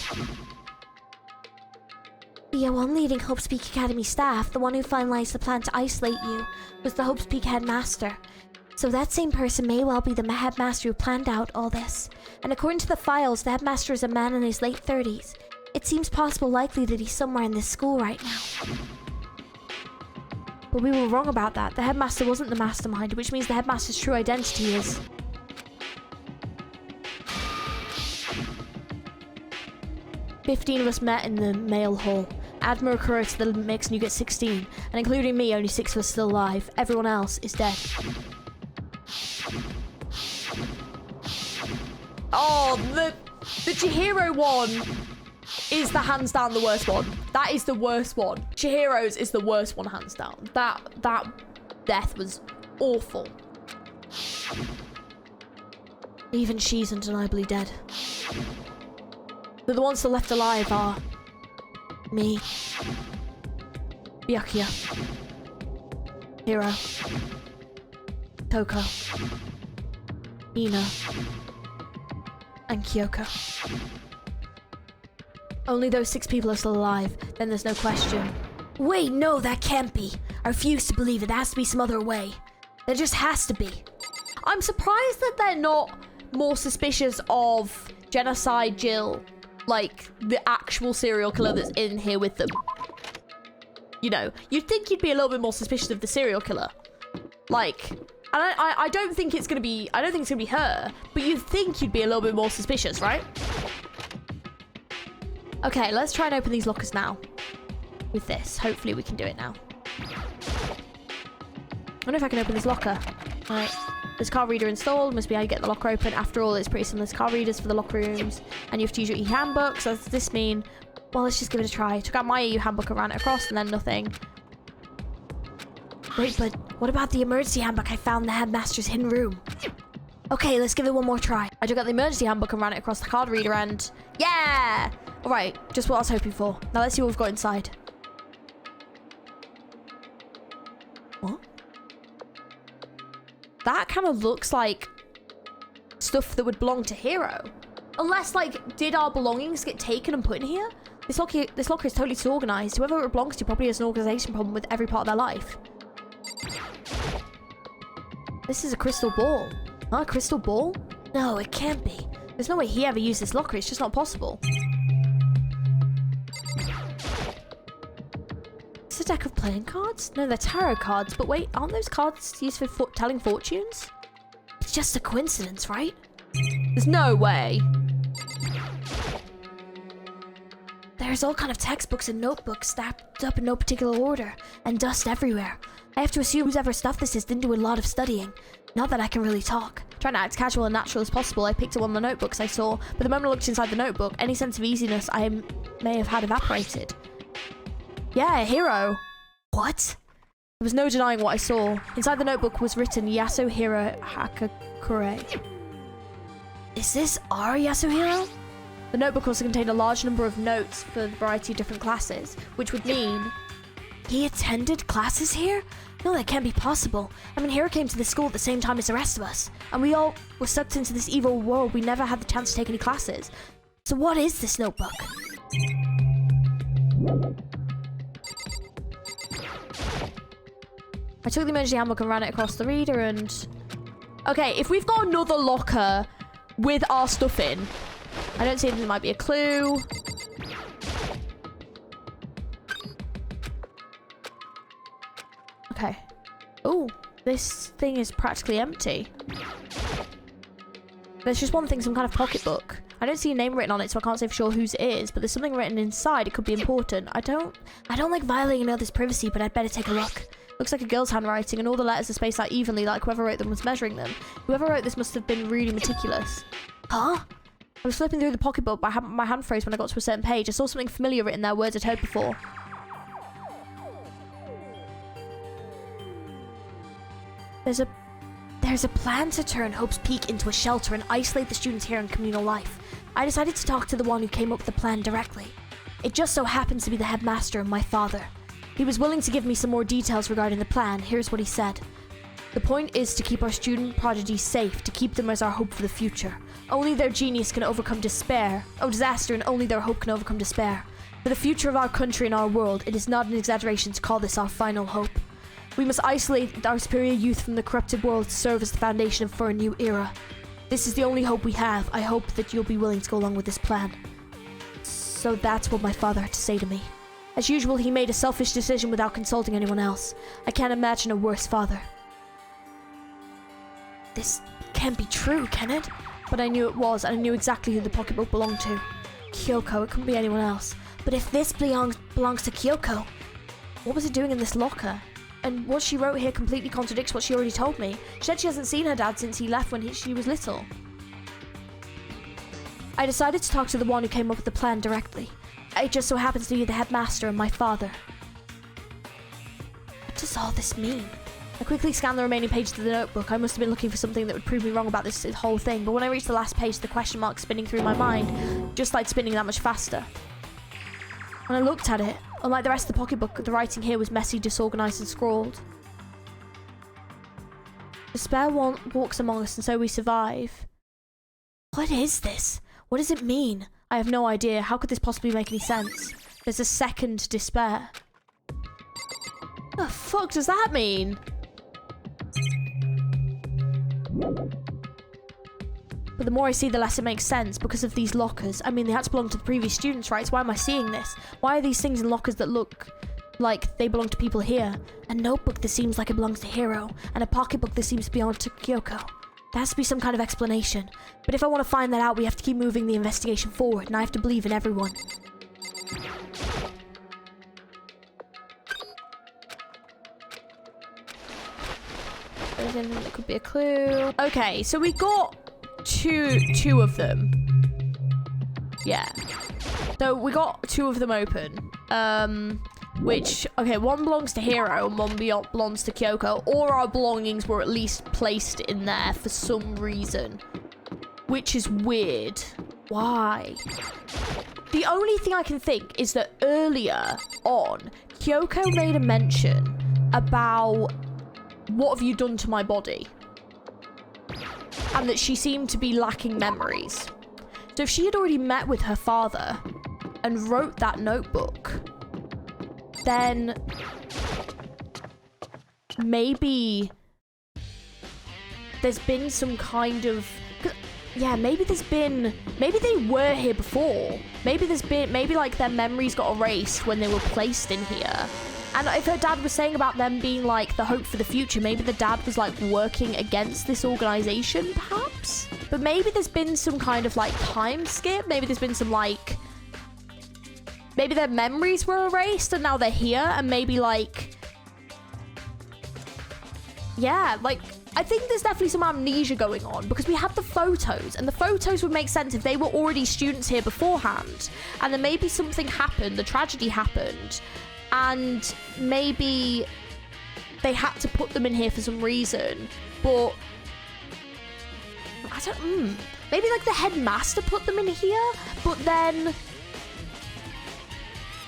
The one leading Hope's Peak Academy staff, the one who finalized the plan to isolate you, was the Hope's Peak headmaster. So that same person may well be the headmaster who planned out all this. And according to the files, the headmaster is a man in his late 30s. It seems possible likely that he's somewhere in this school right now. But we were wrong about that. The headmaster wasn't the mastermind, which means the headmaster's true identity is... 15 of us met in the male hall. Add Murokuro to the mix and you get 16. And including me, only 6 of us still alive. Everyone else is dead. Oh, the Chihiro one is the hands down the worst one. That is the worst one. Chihiro's is the worst one, hands down. That death was awful. Even she's undeniably dead. But the ones still left alive are me, Byakuya, Hiro, Toko, Ina, and Kyoko. Only those 6 people are still alive, then there's no question. Wait, no, that can't be. I refuse to believe it. There has to be some other way. There just has to be. I'm surprised that they're not more suspicious of Genocide Jill, like the actual serial killer that's in here with them. You know, you'd think you'd be a little bit more suspicious of the serial killer. Like, and I don't think it's gonna be, I don't think it's gonna be her, but you'd think you'd be a little bit more suspicious, right? Okay, let's try and open these lockers now. With this, hopefully we can do it now. I wonder if I can open this locker. Right, there's card reader installed, must be how you get the locker open. After all, it's pretty similar to card readers for the locker rooms. And you have to use your e-handbook, so does this mean... Well, let's just give it a try. Took out my e-handbook and ran it across, and then nothing. Wait, but what about the emergency handbook I found in the headmaster's hidden room? Okay, let's give it one more try. I took out the emergency handbook and ran it across the card reader and... Yeah! Alright, just what I was hoping for. Now let's see what we've got inside. What? That kind of looks like stuff that would belong to Hiro. Unless, like, did our belongings get taken and put in here? This locker is totally disorganized. Whoever it belongs to probably has an organization problem with every part of their life. This is a crystal ball. Huh? A crystal ball? No, it can't be. There's no way he ever used this locker. It's just not possible. It's a deck of playing cards? No, they're tarot cards. But wait, aren't those cards used for telling fortunes? It's just a coincidence, right? There's no way. There's all kind of textbooks and notebooks stacked up in no particular order, and dust everywhere. I have to assume whoever stuff this is didn't do a lot of studying. Not that I can really talk. Trying to act casual and natural as possible, I picked up one of the notebooks I saw, but the moment I looked inside the notebook, any sense of easiness I may have had evaporated. Yeah, Hiro. What? There was no denying what I saw. Inside the notebook was written Yasuhiro Hakakure. Is this our Yasuhiro? The notebook also contained a large number of notes for a variety of different classes, which would mean... He attended classes here? No, that can't be possible. I mean, Hiro came to this school at the same time as the rest of us, and we all were sucked into this evil world. We never had the chance to take any classes. So what is this notebook? I took the emergency handbook and ran it across the reader and... Okay, if we've got another locker with our stuff in, I don't see anything that might be a clue. Okay. Oh, this thing is practically empty. There's just one thing, some kind of pocketbook. I don't see a name written on it, so I can't say for sure whose it is, but there's something written inside. It could be important. I don't like violating others' privacy, but I'd better take a look. Looks like a girl's handwriting, and all the letters are spaced out evenly, like whoever wrote them was measuring them. Whoever wrote this must have been really meticulous. Huh? I was flipping through the pocketbook, but my hand froze when I got to a certain page. I saw something familiar written there, words I'd heard before. There's a plan to turn Hope's Peak into a shelter and isolate the students here in communal life. I decided to talk to the one who came up with the plan directly. It just so happens to be the headmaster and my father. He was willing to give me some more details regarding the plan. Here's what he said. The point is to keep our student prodigies safe, to keep them as our hope for the future. Only their genius can overcome disaster, and only their hope can overcome despair. For the future of our country and our world, it is not an exaggeration to call this our final hope. We must isolate our superior youth from the corrupted world to serve as the foundation for a new era. This is the only hope we have. I hope that you'll be willing to go along with this plan. So that's what my father had to say to me. As usual, he made a selfish decision without consulting anyone else. I can't imagine a worse father. This can't be true, can it? But I knew it was, and I knew exactly who the pocketbook belonged to. Kyoko, it couldn't be anyone else. But if this belongs to Kyoko, what was it doing in this locker? And what she wrote here completely contradicts what she already told me. She said she hasn't seen her dad since he left when she was little. I decided to talk to the one who came up with the plan directly. It just so happens to be the headmaster and my father. What does all this mean? I quickly scanned the remaining pages of the notebook. I must have been looking for something that would prove me wrong about this whole thing, but when I reached the last page, the question mark spinning through my mind just started spinning that much faster. When I looked at it, Unlike the rest of the pocketbook, the writing here was messy, disorganized, and scrawled. Despair walks among us, and so we survive. What is this? What does it mean? I have no idea. How could this possibly make any sense? There's a second despair. What the fuck does that mean? But the more I see, the less it makes sense because of these lockers. I mean, they had to belong to the previous students, right? So why am I seeing this? Why are these things in lockers that look like they belong to people here? A notebook that seems like it belongs to Hiro, and a pocketbook that seems to belong to Kyoko. There has to be some kind of explanation. But if I want to find that out, we have to keep moving the investigation forward, and I have to believe in everyone. There's anything that could be a clue. Okay, so we got two of them. Yeah. So we got two of them open. Which, okay, one belongs to Hiro and one belongs to Kyoko. All our belongings were at least placed in there for some reason. Which is weird. Why? The only thing I can think is that earlier on, Kyoko made a mention about what have you done to my body? And that she seemed to be lacking memories. So if she had already met with her father and wrote that notebook, then maybe there's been some kind of, yeah, maybe they were here before. Maybe like their memories got erased when they were placed in here. And if her dad was saying about them being like the hope for the future, maybe the dad was like working against this organization, perhaps? But maybe there's been some kind of like time skip. Maybe there's been some like, maybe their memories were erased and now they're here. And maybe like, yeah, like I think there's definitely some amnesia going on because we have the photos and the photos would make sense if they were already students here beforehand. And then maybe something happened, the tragedy happened. And maybe they had to put them in here for some reason, but I don't, maybe like the headmaster put them in here, but then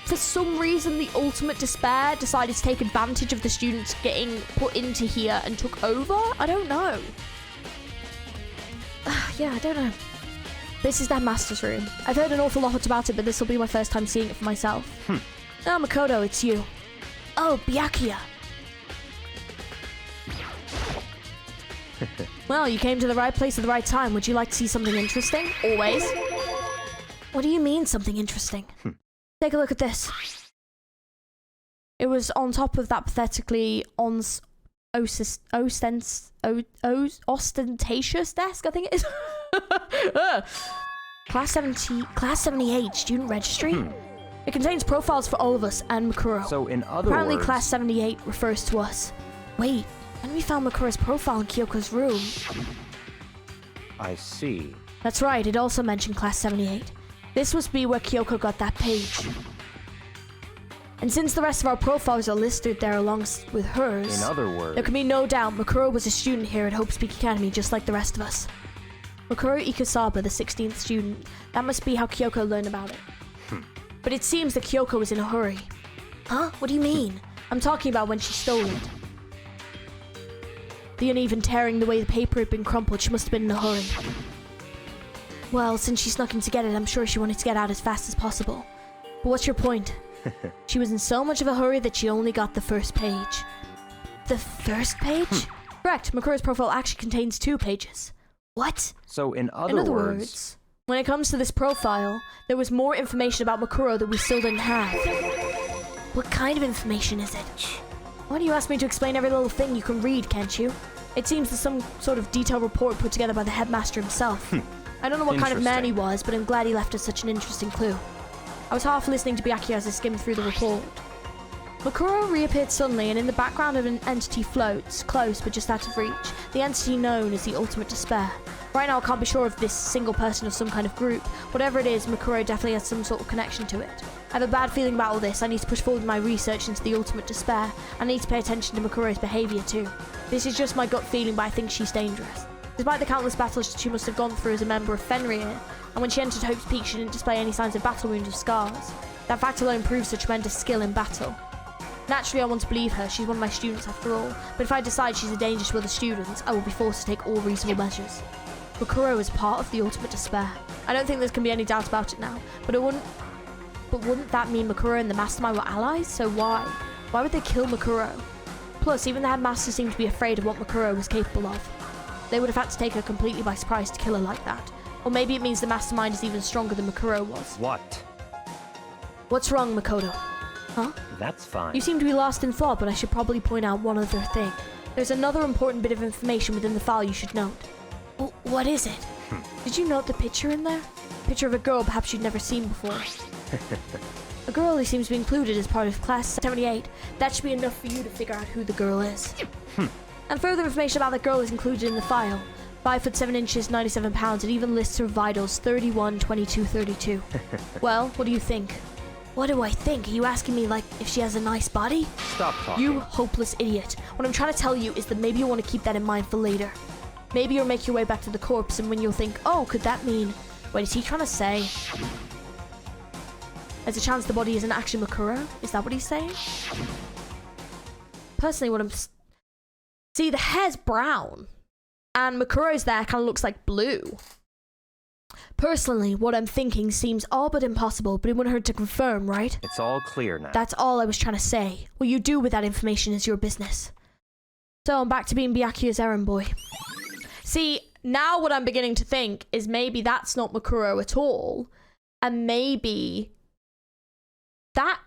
for some reason the ultimate despair decided to take advantage of the students getting put into here and took over? I don't know. Yeah, I don't know. This is their master's room. I've heard an awful lot about it, but this will be my first time seeing it for myself. Oh, Makoto, it's you. Oh, Byakuya. Well, you came to the right place at the right time. Would you like to see something interesting? Always. What do you mean, something interesting? Take a look at this. It was on top of that pathetically ostentatious desk, I think it is. Class 78, student registry. It contains profiles for all of us and Makuro. So in other Apparently words... Class 78 refers to us. Wait, and we found Makuro's profile in Kyoko's room. I see. That's right, it also mentioned Class 78. This must be where Kyoko got that page. And since the rest of our profiles are listed there along with hers, In other words... there can be no doubt Makuro was a student here at Hope Speak Academy just like the rest of us. Makuro Ikasaba, the 16th student. That must be how Kyoko learned about it. But it seems that Kyoko was in a hurry. Huh? What do you mean? I'm talking about when she stole it. The uneven tearing, the way the paper had been crumpled, she must have been in a hurry. Well, since she snuck in to get it, I'm sure she wanted to get out as fast as possible. But what's your point? She was in so much of a hurry that she only got the first page. The first page? Correct. Makuro's profile actually contains 2 pages. What? So in other words... When it comes to this profile, there was more information about Makuro that we still didn't have. What kind of information is it? Why do you ask me to explain every little thing? You can read, can't you? It seems there's some sort of detailed report put together by the headmaster himself. I don't know what kind of man he was, but I'm glad he left us such an interesting clue. I was half listening to Byakuya as I skimmed through the report. Makuro reappeared suddenly, and in the background of an entity floats, close but just out of reach, the entity known as the Ultimate Despair. Right now I can't be sure if this single person or some kind of group. Whatever it is, Makuro definitely has some sort of connection to it. I have a bad feeling about all this. I need to push forward my research into the Ultimate Despair. I need to pay attention to Makuro's behaviour too. This is just my gut feeling, but I think she's dangerous. Despite the countless battles she must have gone through as a member of Fenrir, and when she entered Hope's Peak she didn't display any signs of battle wounds or scars. That fact alone proves her tremendous skill in battle. Naturally, I want to believe her. She's one of my students after all. But if I decide she's a danger to other students, I will be forced to take all reasonable measures. Makuro is part of the ultimate despair. I don't think there can be any doubt about it now. But wouldn't that mean Makuro and the Mastermind were allies? So why? Why would they kill Makuro? Plus, even the headmaster seemed to be afraid of what Makuro was capable of. They would have had to take her completely by surprise to kill her like that. Or maybe it means the Mastermind is even stronger than Makuro was. What? What's wrong, Makoto? Huh? That's fine. You seem to be lost in thought, but I should probably point out one other thing. There's another important bit of information within the file you should note. What is it? Did you note the picture in there? Picture of a girl perhaps you'd never seen before. A girl who seems to be included as part of class 78. That should be enough for you to figure out who the girl is. And further information about the girl is included in the file. 5 foot 7 inches, 97 pounds. It even lists her vitals, 31, 22, 32. Well, what do you think? What do I think? Are you asking me, like, if she has a nice body? Stop talking. You hopeless idiot. What I'm trying to tell you is that maybe you want to keep that in mind for later. Maybe you'll make your way back to the corpse, and when you'll think, oh, could that mean... Wait, is he trying to say... There's a chance the body isn't actually Makuro? Is that what he's saying? Personally, what I'm... See, the hair's brown. And Makuro's there kind of looks like blue. Personally, what I'm thinking seems all but impossible, but it wouldn't hurt to confirm, right? It's all clear now. That's all I was trying to say. What you do with that information is your business. So I'm back to being Byakuya's errand boy. See, now what I'm beginning to think is maybe that's not Makuro at all. And maybe that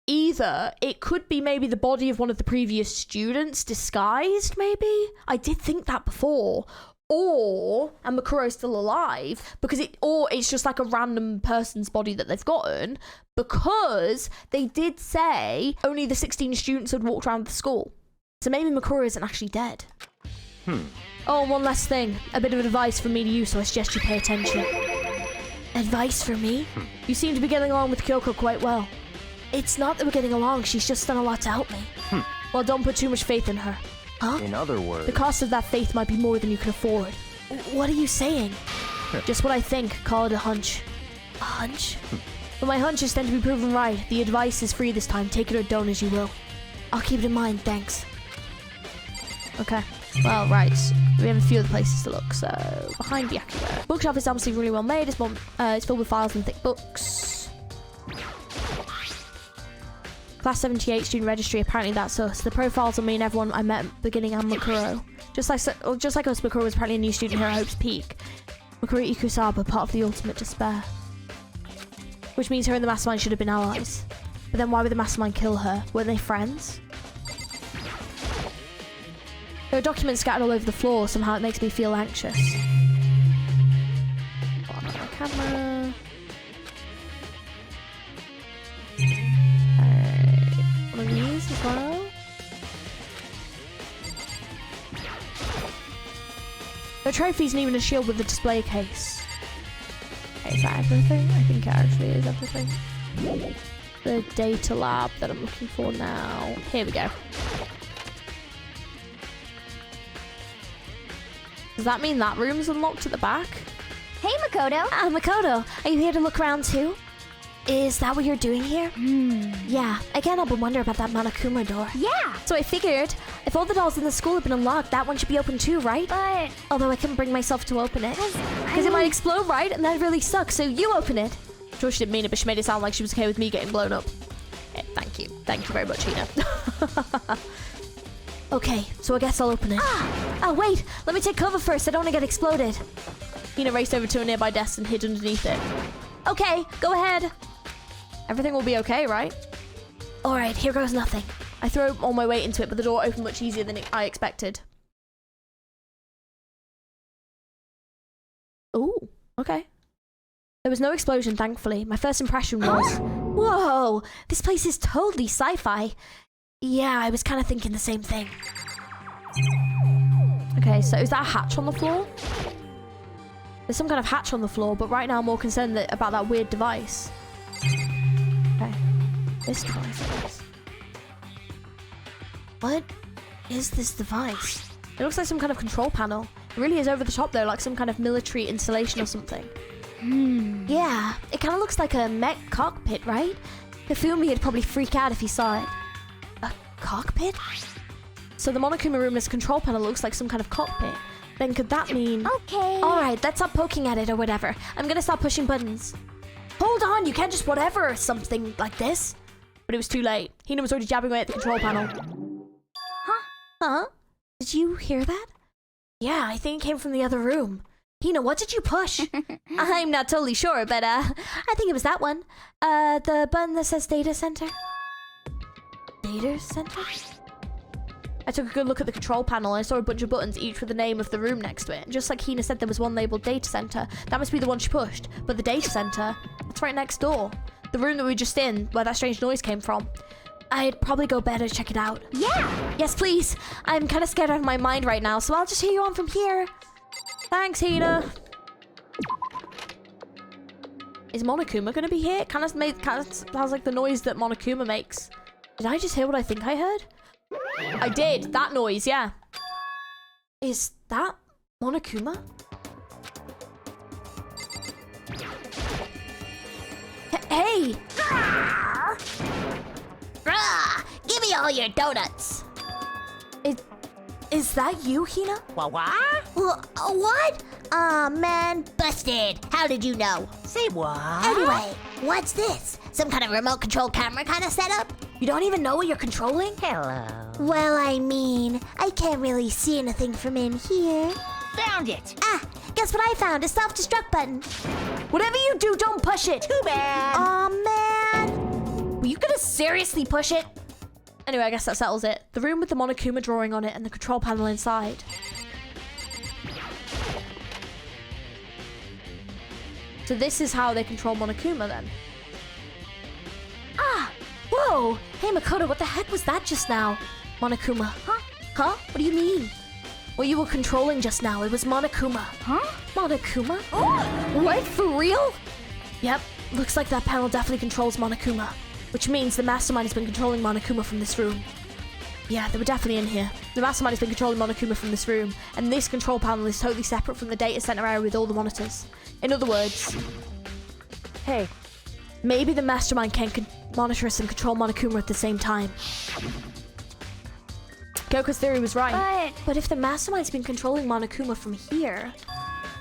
either it could be maybe the body of one of the previous students disguised, maybe? I did think that before. And Makuro's still alive because it's just like a random person's body that they've gotten, because they did say only the 16 students had walked around the school. So maybe Makuro isn't actually dead. Oh, and one last thing. A bit of advice from me to you, so I suggest you pay attention. Advice for me? You seem to be getting along with Kyoko quite well. It's not that we're getting along, she's just done a lot to help me. Well, don't put too much faith in her. Huh? In other words... The cost of that faith might be more than you can afford. What are you saying? Just what I think. Call it a hunch. A hunch? But my hunches tend to be proven right. The advice is free this time. Take it or don't as you will. I'll keep it in mind, thanks. Okay. Well, right. We have a few other places to look. So, behind Byakuya. Bookshelf is obviously really well made. It's filled with files and thick books. Class 78 student registry, apparently that's us. The profiles will mean everyone I met at the beginning and Makuro. Just like us, Makuro was apparently a new student here at Hope's Peak. Makuro Ikusaba, part of the ultimate despair. Which means her and the Mastermind should have been allies. But then why would the Mastermind kill her? Weren't they friends? There are documents scattered all over the floor. Somehow it makes me feel anxious. On our camera. One of these as well. No trophies and even a shield with a display case. Okay, is that everything? I think it actually is everything. The data lab that I'm looking for now. Here we go. Does that mean that room's unlocked at the back? Hey, Makoto. Makoto, are you here to look around too? Is that what you're doing here? Yeah, I can't help but wonder about that Monokuma door. Yeah! So I figured, if all the dolls in the school have been unlocked, that one should be open too, right? But... Although I couldn't bring myself to open it. Because it might explode, right? And that really sucks, so you open it. I'm sure she didn't mean it, but she made it sound like she was okay with me getting blown up. Okay, thank you. Thank you very much, Hina. Okay, so I guess I'll open it. Oh, wait! Let me take cover first, I don't want to get exploded. Hina raced over to a nearby desk and hid underneath it. Okay, go ahead. Everything will be okay, right? Alright, here goes nothing. I threw all my weight into it, but the door opened much easier than I expected. Ooh, okay. There was no explosion, thankfully. My first impression was, whoa, this place is totally sci-fi. Yeah, I was kind of thinking the same thing. Okay, so is that a hatch on the floor? There's some kind of hatch on the floor, but right now I'm more concerned about that weird device. Okay. This device, I guess. What is this device? It looks like some kind of control panel. It really is over the top though, like some kind of military installation or something. Yeah, it kind of looks like a mech cockpit, right? Hifumi would probably freak out if he saw it. A cockpit? So the Monokuma room as a control panel looks like some kind of cockpit. Then could that mean... Okay. Alright, let's stop poking at it or whatever. I'm gonna stop pushing buttons. Hold on, you can't just whatever something like this. But it was too late. Hina was already jabbing away at the control panel. Huh? Did you hear that? Yeah, I think it came from the other room. Hina, what did you push? I'm not totally sure, but I think it was that one. The button that says data center. Data center? I took a good look at the control panel and I saw a bunch of buttons, each with the name of the room next to it. And just like Hina said, there was one labeled data center. That must be the one she pushed. But the data center, it's right next door. The room that we were just in, where that strange noise came from. I'd probably go better to check it out. Yeah. Yes, please. I'm kind of scared out of my mind right now, so I'll just hear you on from here. Thanks, Hina. Is Monokuma gonna be here? It kind of sounds like the noise that Monokuma makes. Did I just hear what I think I heard? I did. That noise, yeah. Is that Monokuma? Hey! Rah! Give me all your donuts. Is that you, Hina? What? Aw, man, busted. How did you know? Say what? Anyway, what's this? Some kind of remote control camera kind of setup? You don't even know what you're controlling? Hello. Well, I mean, I can't really see anything from in here. Found it. Ah, guess what I found? A self-destruct button. Whatever you do, don't push it. Too bad. Aw, man. Were you gonna seriously push it? Anyway, I guess that settles it. The room with the Monokuma drawing on it and the control panel inside. So this is how they control Monokuma then. Ah! Whoa! Hey Makoto, what the heck was that just now? Monokuma. Huh? Huh? What do you mean? What you were controlling just now, it was Monokuma. Huh? Monokuma? What? For real? Yep. Looks like that panel definitely controls Monokuma. Which means the mastermind has been controlling Monokuma from this room. Yeah, they were definitely in here. The mastermind has been controlling Monokuma from this room, and this control panel is totally separate from the data center area with all the monitors. In other words, hey, maybe the mastermind can monitor us and control Monokuma at the same time. Goku's theory was right. But if the mastermind's been controlling Monokuma from here,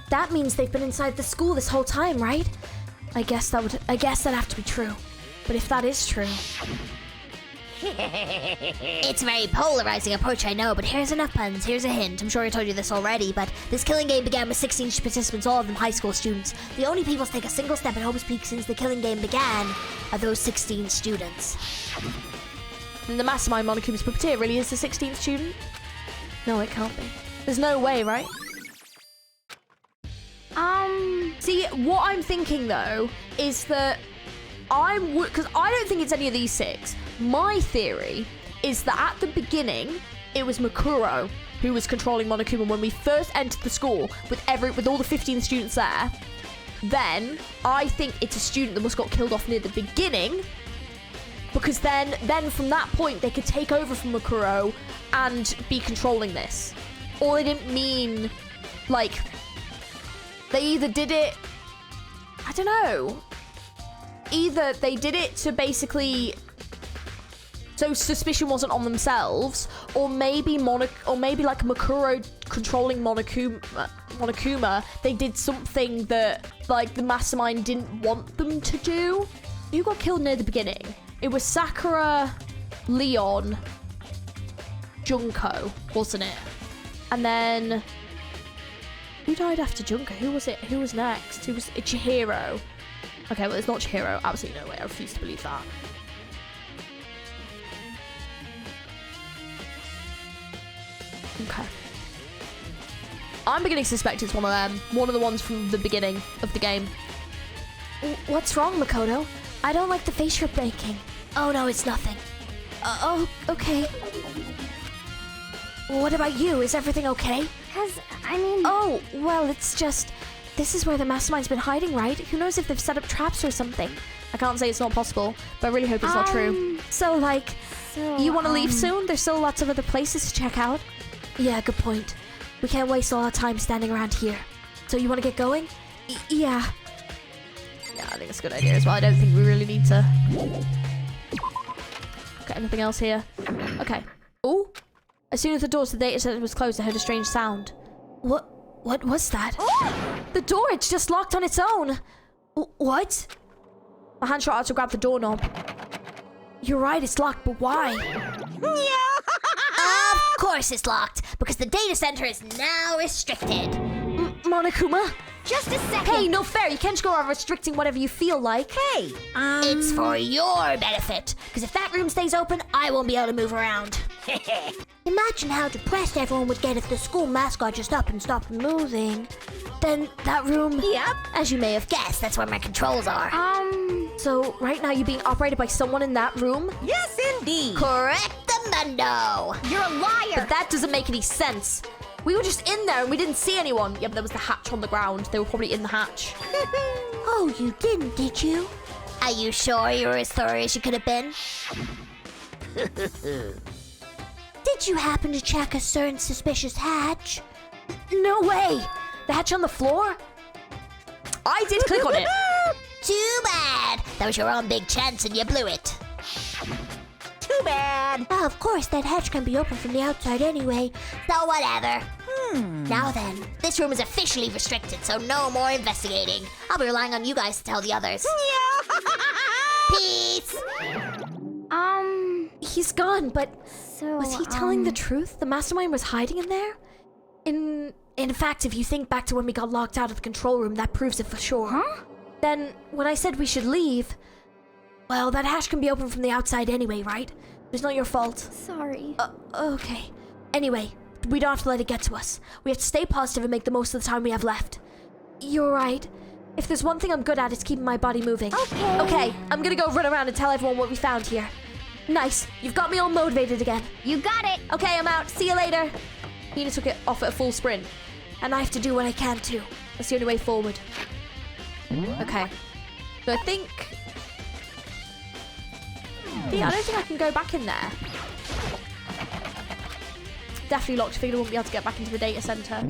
that means they've been inside the school this whole time, right? I guess that'd have to be true. But if that is true... It's a very polarizing approach, I know, but here's enough puns. Here's a hint. I'm sure I told you this already, but this killing game began with 16 participants, all of them high school students. The only people to take a single step at Hope's Peak since the killing game began are those 16 students. And the mastermind Monokuma's puppeteer really is the 16th student? No, it can't be. There's no way, right? See, what I'm thinking, though, is that because I don't think it's any of these 6. My theory is that at the beginning, it was Makuro who was controlling Monokuma when we first entered the school with all the 15 students there. Then I think it's a student that must got killed off near the beginning, because then from that point they could take over from Makuro and be controlling this. Or they didn't mean, like, they either did it, I don't know. Either they did it to basically, so suspicion wasn't on themselves, or maybe like Makuro controlling Monokuma, they did something that like the mastermind didn't want them to do. Who got killed near the beginning? It was Sakura, Leon, Junko, wasn't it? And then who died after Junko? Who was it? Who was next? Who was it? Chihiro. Okay, well, it's not Chihiro. Absolutely no way. I refuse to believe that. Okay. I'm beginning to suspect it's one of them. One of the ones from the beginning of the game. What's wrong, Makoto? I don't like the face you're making. Oh, no, it's nothing. Oh, okay. What about you? Is everything okay? Oh, well, it's just... This is where the mastermind's been hiding, right? Who knows if they've set up traps or something? I can't say it's not possible, but I really hope it's not true. So, you want to leave soon? There's still lots of other places to check out. Yeah, good point. We can't waste all our time standing around here. So you want to get going? Yeah. Yeah, think it's a good idea as well. I don't think we really need to... Okay, anything else here? Okay. Oh, as soon as the door to the data center was closed, I heard a strange sound. What was that? The door, it's just locked on its own. What? My hand shot out to grab the doorknob. You're right, it's locked, but why? Of course it's locked, because the data center is now restricted. Monokuma? Just a second. Hey, no fair. You can't just go around restricting whatever you feel like. Hey, it's for your benefit, because if that room stays open, I won't be able to move around. Imagine how depressed everyone would get if the school mascot just up and stopped moving. Then that room... Yep. As you may have guessed, that's where my controls are. So right now you're being operated by someone in that room? Yes, indeed. Correctamundo. You're a liar. But that doesn't make any sense. We were just in there and we didn't see anyone. Yeah, but there was the hatch on the ground. They were probably in the hatch. Oh, you didn't, did you? Are you sure you were as thorough as you could have been? Did you happen to check a certain suspicious hatch? No way. The hatch on the floor? I did click on it. Too bad. That was your own big chance and you blew it. Too bad. Of course, that hatch can be opened from the outside anyway. So whatever. Now then, this room is officially restricted, so no more investigating. I'll be relying on you guys to tell the others. Peace. He's gone, but So, was he telling the truth? The mastermind was hiding in there? In fact, if you think back to when we got locked out of the control room, that proves it for sure. Huh? Then, when I said we should leave, well, that hatch can be opened from the outside anyway, right? It's not your fault. Sorry. Okay. Anyway, we don't have to let it get to us. We have to stay positive and make the most of the time we have left. You're right. If there's one thing I'm good at, it's keeping my body moving. Okay. Okay, I'm gonna go run around and tell everyone what we found here. Nice. You've got me all motivated again. You got it. Okay, I'm out. See you later. Nina took it off at a full sprint. And I have to do what I can too. That's the only way forward. Okay. So I think... Yeah, I don't think I can go back in there. Definitely locked. Figured I wouldn't be able to get back into the data center.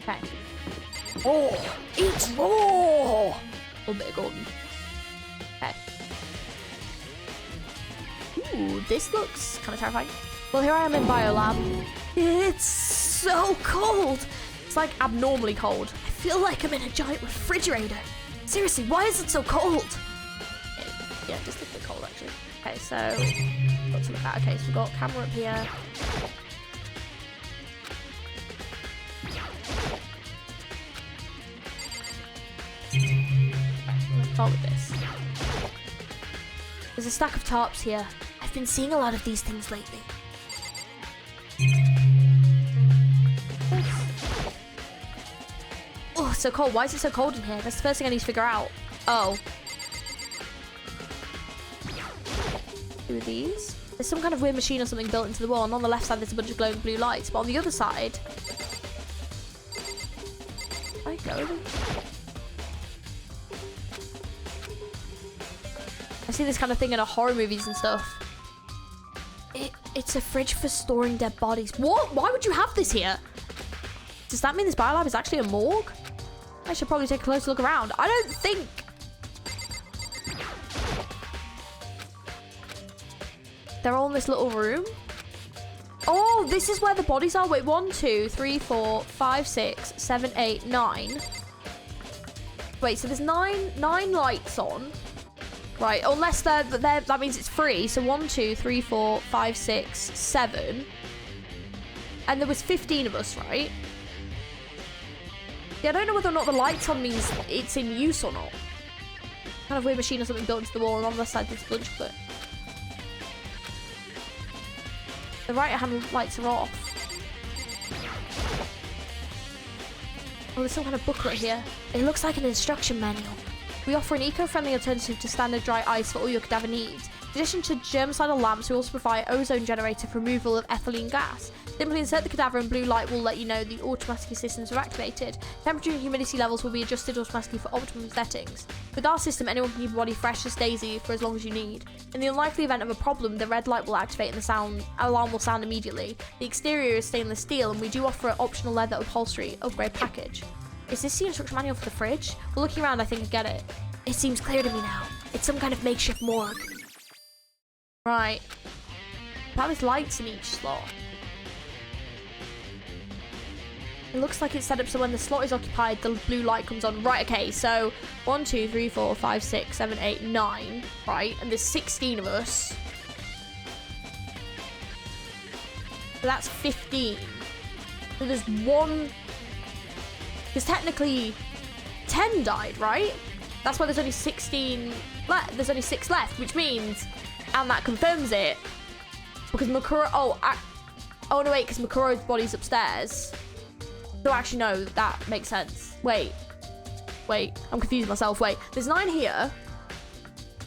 Okay. Oh, it's raw! A bit of Gordon. Okay. Ooh, this looks kind of terrifying. Well, here I am in Biolab. It's so cold. It's like abnormally cold. I feel like I'm in a giant refrigerator. Seriously, why is it so cold? Yeah, just a bit cold actually. Okay, so got to look at. Okay, so we've got camera up here. Let's start with this. There's a stack of tarps here. I've been seeing a lot of these things lately. Oh, it's so cold. Why is it so cold in here? That's the first thing I need to figure out. Oh. Do these. There's some kind of weird machine or something built into the wall, and on the left side there's a bunch of glowing blue lights, but on the other side... I go. I see this kind of thing in horror movies and stuff. It's a fridge for storing dead bodies. What? Why would you have this here? Does that mean this biolab is actually a morgue? I should probably take a closer look around. I don't think... They're all in this little room? Oh, this is where the bodies are. Wait, 1, 2, 3, 4, 5, 6, 7, 8, 9. Wait, so there's nine lights on. Right, unless that means it's free. So 1, 2, 3, 4, 5, 6, 7. And there was 15 of us, right? Yeah, I don't know whether or not the lights on means it's in use or not. Kind of weird machine or something built into the wall, and on the side there's a bunch of it. The right hand lights are off. Oh, there's some kind of booklet here. It looks like an instruction manual. We offer an eco-friendly alternative to standard dry ice for all your cadaver needs. In addition to germicidal lamps, we also provide ozone generator for removal of ethylene gas. Simply insert the cadaver and blue light will let you know the automatic systems are activated. Temperature and humidity levels will be adjusted automatically for optimum settings. With our system, anyone can keep your body fresh as daisy for as long as you need. In the unlikely event of a problem, the red light will activate and the alarm will sound immediately. The exterior is stainless steel, and we do offer an optional leather upholstery upgrade package. Is this the instruction manual for the fridge? Well, looking around, I think I get it. It seems clear to me now. It's some kind of makeshift morgue. Right. How there's lights in each slot. It looks like it's set up so when the slot is occupied, the blue light comes on. Right, okay, so 1, 2, 3, 4, 5, 6, 7, 8, 9, right? And there's 16 of us. So that's 15. So there's one... Because technically 10 died, right? That's why there's only 16 left. There's only 6 left, which means... And that confirms it. Because Makuro... Oh, no, wait, because Makuro's body's upstairs. So actually, no, that makes sense. Wait, I'm confusing myself. Wait, there's 9 here.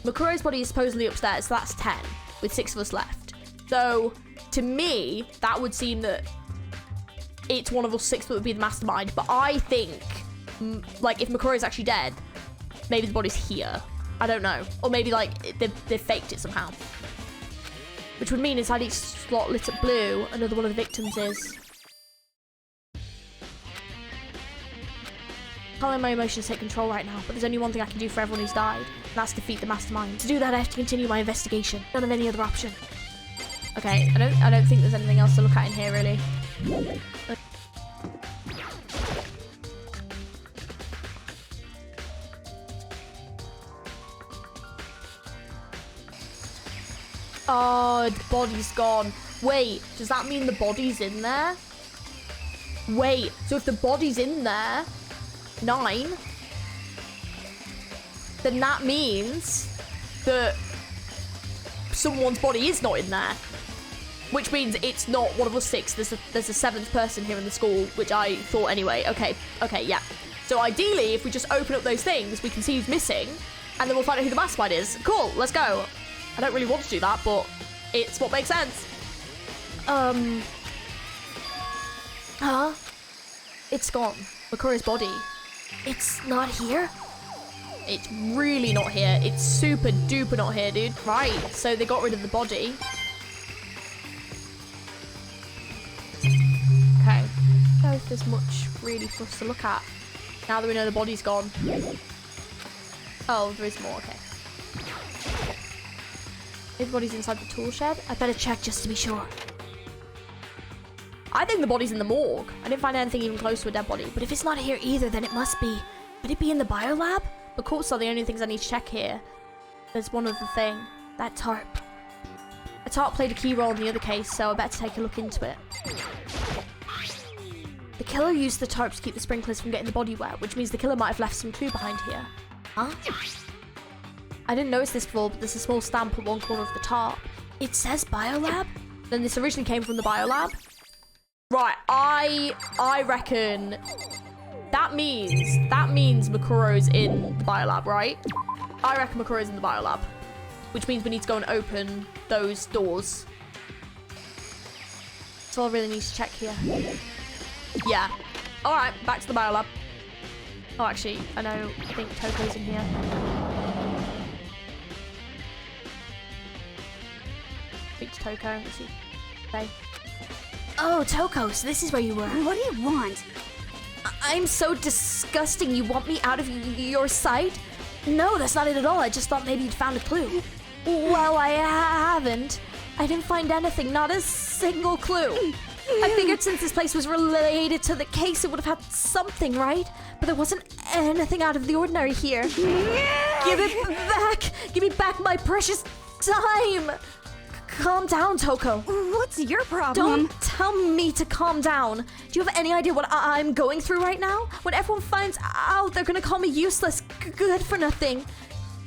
Makuro's body is supposedly upstairs, so that's 10, with 6 of us left. So, to me, that would seem that it's one of us 6 that would be the mastermind. But I think, like, if Makuro's actually dead, maybe the body's here. I don't know. Or maybe, like, they've faked it somehow. Which would mean inside each slot lit up blue, another one of the victims is... I can't let my emotions take control right now, but there's only one thing I can do for everyone who's died, and that's defeat the mastermind. To do that, I have to continue my investigation. None of any other option. Okay, I don't think there's anything else to look at in here, really. Oh, the body's gone. Wait, does that mean the body's in there? Wait, so if the body's in there... 9, then that means that someone's body is not in there, which means it's not one of us 6. There's a 7th person here in the school, which I thought anyway. Okay, yeah. So ideally, if we just open up those things, we can see who's missing, and then we'll find out who the mastermind is. Cool, let's go. I don't really want to do that, but it's what makes sense. Huh? It's gone. Makuro's body. It's not here? It's really not here. It's super duper not here, dude. Right, so they got rid of the body. Okay. I don't know if there's much really for us to look at. Now that we know the body's gone. Oh, there is more, okay. If the body's inside the tool shed, I better check just to be sure. I think the body's in the morgue. I didn't find anything even close to a dead body. But if it's not here either, then it must be. Could it be in the biolab? Of course, are the only things I need to check here. There's one other thing. That tarp. A tarp played a key role in the other case, so I better take a look into it. The killer used the tarp to keep the sprinklers from getting the body wet, which means the killer might have left some clue behind here. Huh? I didn't notice this before, but there's a small stamp at one corner of the tarp. It says biolab? Then this originally came from the biolab? Right, I reckon that means Makuro's in the biolab, right? I reckon Makuro's in the biolab, which means we need to go and open those doors. That's all I really need to check here. Yeah. All right, back to the biolab. Oh, actually, I think Toko's in here. Speak to Toko. Let's see. Okay. Oh, Toko, so this is where you were. What do you want? I'm so disgusting. You want me out of your sight? No, that's not it at all. I just thought maybe you'd found a clue. Well, I haven't. I didn't find anything, not a single clue. I figured since this place was related to the case, it would have had something, right? But there wasn't anything out of the ordinary here. Give it back! Give me back my precious time! Calm down, Toko. What's your problem? Don't tell me to calm down. Do you have any idea what I'm going through right now? When everyone finds out, they're gonna call me useless, good for nothing.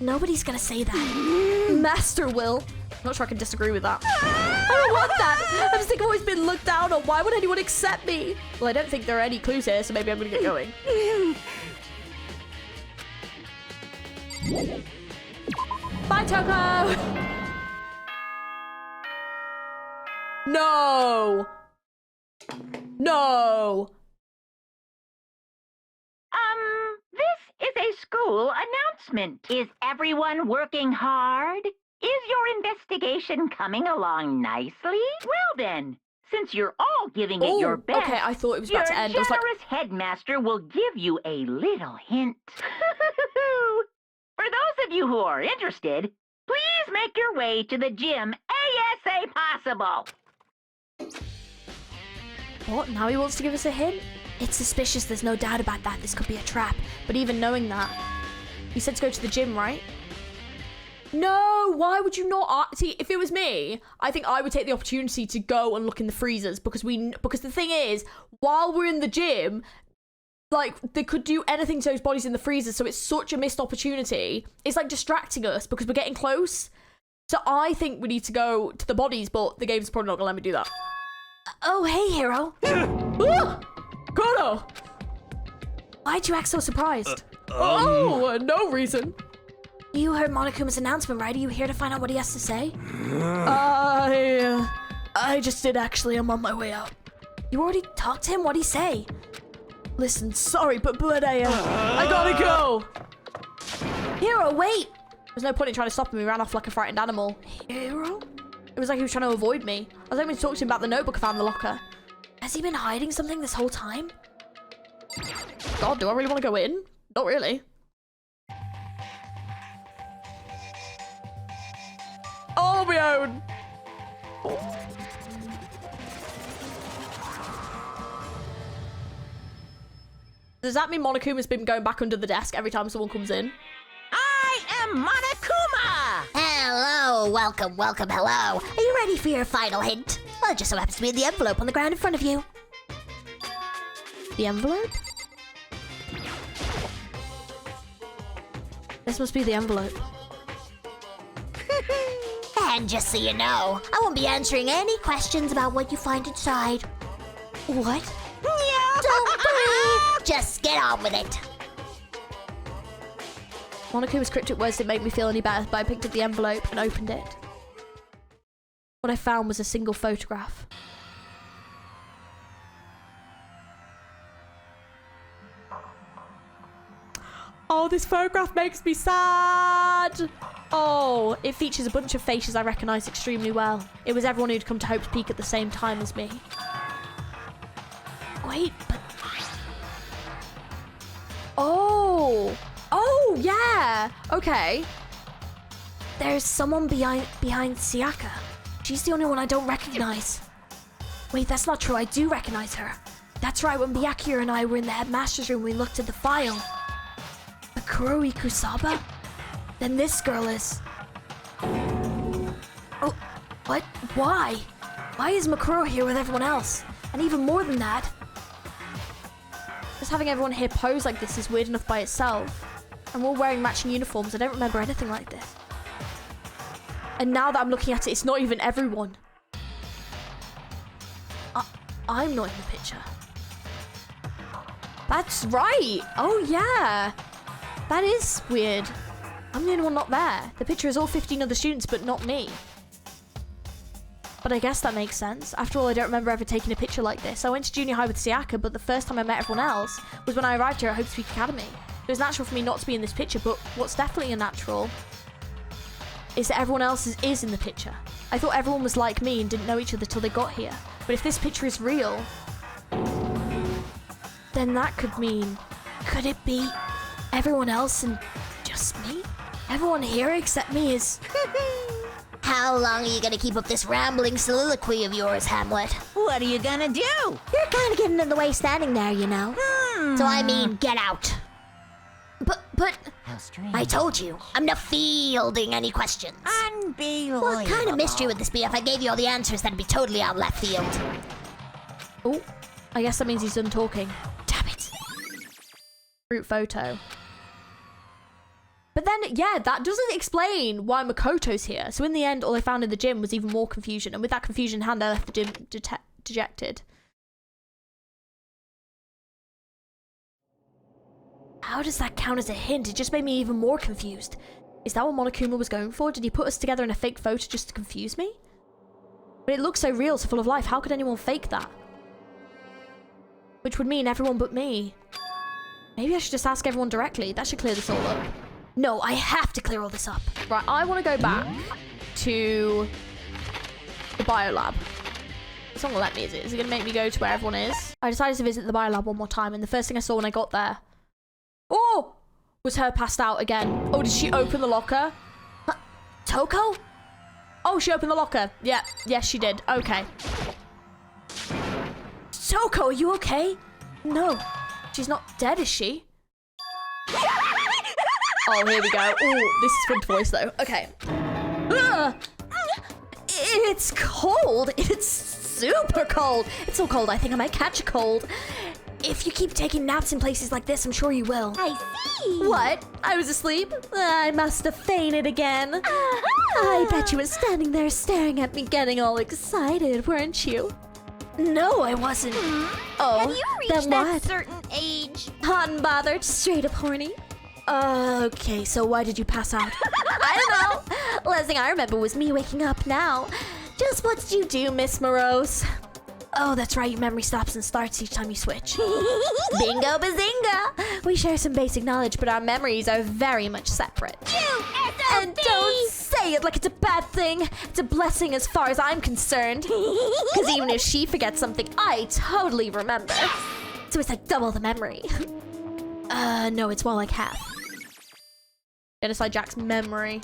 Nobody's gonna say that. Master will. I'm not sure I can disagree with that. I don't want that. I just think I've always been looked down on. Why would anyone accept me? Well, I don't think there are any clues here, so maybe I'm gonna get going. Bye, Toko. No! No! This is a school announcement. Is everyone working hard? Is your investigation coming along nicely? Well then, since you're all giving it your best, okay, I thought it was about to end. Your I was like, generous headmaster will give you a little hint. For of you who are interested, please make your way to the gym ASA possible. What? Now he wants to give us a hint? It's suspicious, there's no doubt about that. This could be a trap. But even knowing that, he said to go to the gym, right? No, why would you not? See, if it was me, I think I would take the opportunity to go and look in the freezers because the thing is, while we're in the gym, like, they could do anything to those bodies in the freezers, so it's such a missed opportunity. It's like distracting us because we're getting close. So I think we need to go to the bodies, but the game's probably not gonna let me do that. Oh, hey, hero. Kono! Why'd you act so surprised? No reason. You heard Monokuma's announcement, right? Are you here to find out what he has to say? I just did, actually. I'm on my way out. You already talked to him? What'd he say? Listen, sorry, but I gotta go. Hero, wait! There's no point in trying to stop him. He ran off like a frightened animal. Hero? It was like he was trying to avoid me. I was hoping to talk to him about the notebook I found in the locker. Has he been hiding something this whole time? God, do I really want to go in? Not really. All on my own. Does that mean Monokuma's been going back under the desk every time someone comes in? I am Monokuma! Hello, welcome, hello. Are you ready for your final hint? Well, it just so happens to be in the envelope on the ground in front of you. The envelope? This must be the envelope. And just so you know, I won't be answering any questions about what you find inside. What? Don't worry, just get on with it. Monokuma's cryptic words didn't make me feel any better, but I picked up the envelope and opened it. What I found was a single photograph. Oh, this photograph makes me sad. Oh, it features a bunch of faces I recognise extremely well. It was everyone who'd come to Hope's Peak at the same time as me. Wait, but... Oh, yeah. Okay. There's someone behind Sayaka. She's the only one I don't recognize. Wait, that's not true. I do recognize her. That's right, when Byakuya and I were in the headmaster's room, we looked at the file. Makuro Ikusaba? Then this girl is... Oh, what? Why? Why is Makuro here with everyone else? And even more than that... Just having everyone here pose like this is weird enough by itself. And we're all wearing matching uniforms. I don't remember anything like this. And now that I'm looking at it, it's not even everyone. I'm not in the picture. That's right. Oh, yeah. That is weird. I'm the only one not there. The picture is all 15 other students, but not me. But I guess that makes sense. After all, I don't remember ever taking a picture like this. I went to junior high with Sayaka, but the first time I met everyone else was when I arrived here at Hope's Peak Academy. It was natural for me not to be in this picture, but what's definitely unnatural is that everyone else is in the picture. I thought everyone was like me and didn't know each other till they got here. But if this picture is real, then that could mean... Could it be everyone else and just me? Everyone here except me is... How long are you gonna keep up this rambling soliloquy of yours, Hamlet? What are you gonna do? You're kind of getting in the way standing there, you know. So I mean, get out. But How strange. I told you, I'm not fielding any questions. Unbelievable. What kind of mystery would this be if I gave you all the answers that'd be totally out left field? Oh, I guess that means he's done talking. Damn it. Group photo. But then, yeah, that doesn't explain why Makoto's here. So in the end, all I found in the gym was even more confusion. And with that confusion in hand, I left the gym dejected. How does that count as a hint? It just made me even more confused. Is that what Monokuma was going for? Did he put us together in a fake photo just to confuse me? But it looks so real, so full of life. How could anyone fake that? Which would mean everyone but me. Maybe I should just ask everyone directly. That should clear this all up. No, I have to clear all this up. Right, I want to go back to the biolab. It's not going to let me, is it? Is it going to make me go to where everyone is? I decided to visit the biolab one more time, and the first thing I saw when I got there... Oh! Was her passed out again? Oh, did she open the locker? Toko? Oh, she opened the locker. Yeah, yes, she did. Okay. Toko, are you okay? No, she's not dead, is she? Oh, here we go. Oh, this is Finn voice though. Okay. It's cold. It's super cold. It's so cold, I think I might catch a cold. If you keep taking naps in places like this, I'm sure you will. I see. What? I was asleep? I must have fainted again. I bet you were standing there staring at me getting all excited, weren't you? No, I wasn't. Oh, Have you reached then that what? certain age? Unbothered, straight up horny. Okay, so why did you pass out? I don't know. Last thing I remember was me waking up now. Just what did you do, Miss Morose? Oh, that's right. Your memory stops and starts each time you switch. Bingo bazinga! We share some basic knowledge, but our memories are very much separate. And don't say it like it's a bad thing. It's a blessing as far as I'm concerned. Because even if she forgets something, I totally remember. So it's like double the memory. No, it's more like half. Genocide Jack's memory.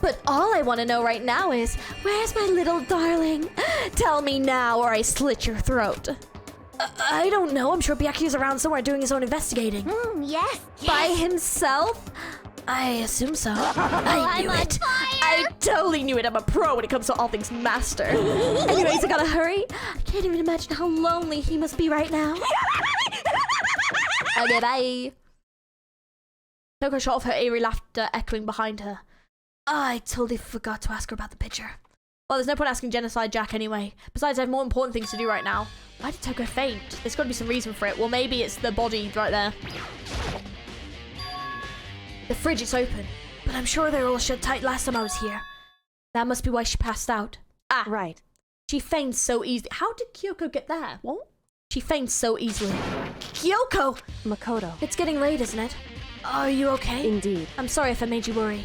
But all I want to know right now is, where's my little darling? Tell me now or I slit your throat. I don't know. I'm sure Byakuya's around somewhere doing his own investigating. Yes. By himself? I assume so. I knew it. I totally knew it. I'm a pro when it comes to all things master. Anyways, I gotta hurry. I can't even imagine how lonely he must be right now. Okay, bye. Toko shot off her eerie laughter echoing behind her. I totally forgot to ask her about the picture. Well, there's no point asking Genocide Jack anyway. Besides, I have more important things to do right now. Why did Toko faint? There's got to be some reason for it. Well, maybe it's the body right there. The fridge is open. But I'm sure they were all shut tight last time I was here. That must be why she passed out. Ah, Right. she faints so easily. How did Kyoko get there? What? She faints so easily. Kyoko! Makoto. It's getting late, isn't it? Are you okay? Indeed. I'm sorry if I made you worry.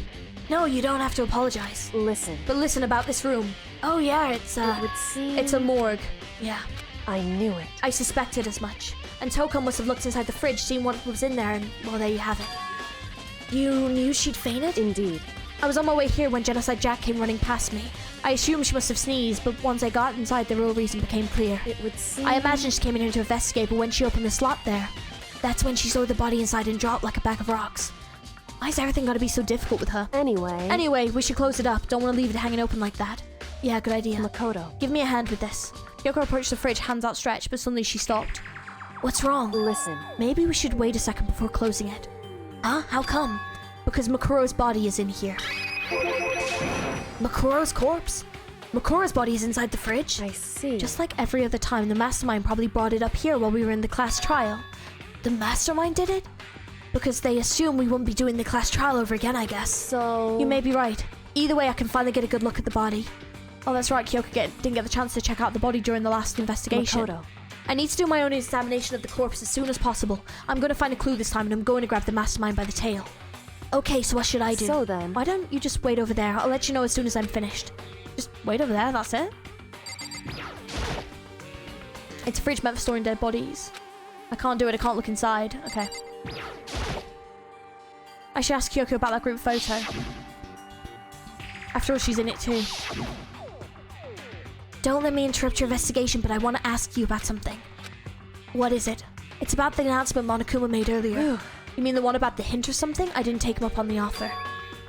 No, you don't have to apologize. Listen. But listen about this room. Oh yeah, it's It would seem... It's a morgue. yeah. I knew it. I suspected as much. And Toko must have looked inside the fridge, seen what was in there, and well, there you have it. You knew she'd fainted? Indeed. I was on my way here when Genocide Jack came running past me. I assumed she must have sneezed, but once I got inside, the real reason became clear. It would seem... I imagined she came in here to investigate, but when she opened the slot there, That's when she saw the body inside and dropped like a bag of rocks. why's everything got to be so difficult with her? Anyway... Anyway, we should close it up. Don't want to leave it hanging open like that. Yeah, good idea. Makoto. Give me a hand with this. Kyoko approached the fridge, hands outstretched, but suddenly she stopped. What's wrong? Listen. Maybe we should wait a second before closing it. Huh? How come? Because Makuro's body is in here. Makuro's corpse? Makuro's body is inside the fridge? I see. Just like every other time, the mastermind probably brought it up here while we were in the class trial. The mastermind did it? Because they assume we wouldn't be doing the class trial over again, I guess. So... You may be right. Either way, I can finally get a good look at the body. Oh, that's right, Kyoko didn't get the chance to check out the body during the last investigation. Makoto. I need to do my own examination of the corpse as soon as possible. I'm going to find a clue this time, and I'm going to grab the mastermind by the tail. Okay, so what should I do? So then... Why don't you just wait over there? I'll let you know as soon as I'm finished. Just wait over there, that's it. It's a fridge meant for storing dead bodies. I can't do it, I can't look inside. Okay. I should ask Kyoko about that group photo. After all, she's in it too. Don't let me interrupt your investigation, but I want to ask you about something. What is it? It's about the announcement Monokuma made earlier. You mean the one about the hint or something? I didn't take him up on the offer.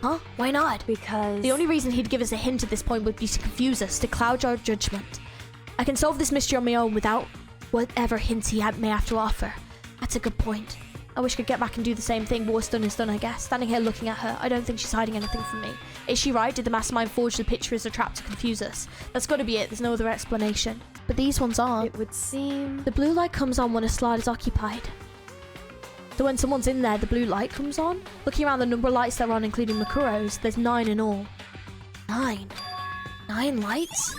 Huh? Why not? Because... The only reason he'd give us a hint at this point would be to confuse us, to cloud our judgment. I can solve this mystery on my own without whatever hints he may have to offer. That's a good point. I wish I could get back and do the same thing, but what's done is done, I guess. Standing here looking at her, I don't think she's hiding anything from me. Is she right? Did the mastermind forge the picture as a trap to confuse us? That's got to be it. There's no other explanation. But these ones aren't. It would seem... The blue light comes on when a slot is occupied. So when someone's in there, the blue light comes on? Looking around the number of lights that are on, including Makuro's, there's 9 in all. 9? 9 lights?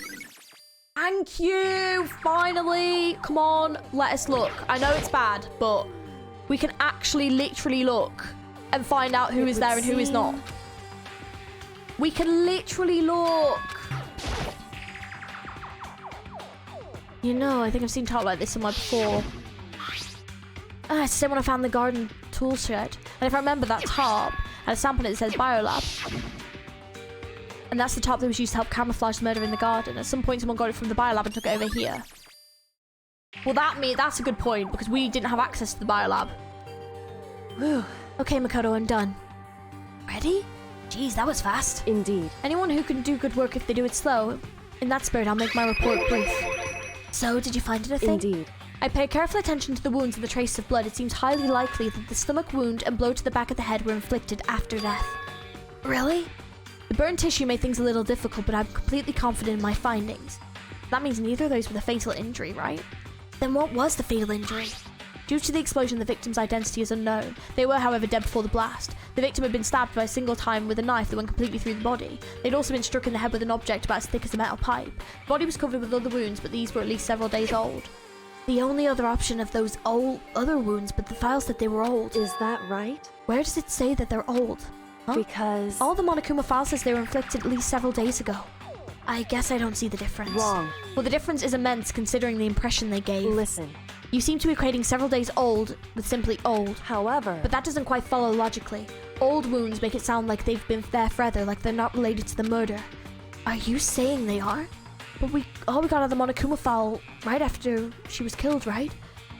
Thank you! Finally! Come on, let us look. I know it's bad, but we can actually literally look and find out who is there and who is not. We can literally look. You know, I think I've seen talk like this somewhere before. It's the same when I found the garden tool tool shed. And if I remember, that top had a stamp on it that says Biolab. And that's the top that was used to help camouflage the murder in the garden. At some point, someone got it from the Biolab and took it over here. Well, that's a good point, because we didn't have access to the Biolab. Whew. Okay, Makoto, I'm done. Ready? Jeez, that was fast. Indeed. Anyone who can do good work if they do it slow. In that spirit, I'll make my report brief. So, did you find anything? Indeed. I paid careful attention to the wounds and the traces of blood. It seems highly likely that the stomach wound and blow to the back of the head were inflicted after death. Really? The burn tissue made things a little difficult, but I'm completely confident in my findings. That means neither of those were the fatal injury, right? Then what was the fatal injury? Due to the explosion, the victim's identity is unknown. They were, however, dead before the blast. The victim had been stabbed by a single time with a knife that went completely through the body. They'd also been struck in the head with an object about as thick as a metal pipe. The body was covered with other wounds, but these were at least several days old. The only other option of those other wounds, but the file said they were old. Is that right? Where does it say that they're old? Huh? Because... All the Monokuma file says they were inflicted at least several days ago. I guess I don't see the difference. Wrong. Well, the difference is immense considering the impression they gave. Listen. You seem to be equating several days old with simply old. However... But that doesn't quite follow logically. Old wounds make it sound like they've been there forever, like they're not related to the murder. Are you saying they are? But we got out of the Monokuma file right after she was killed, right?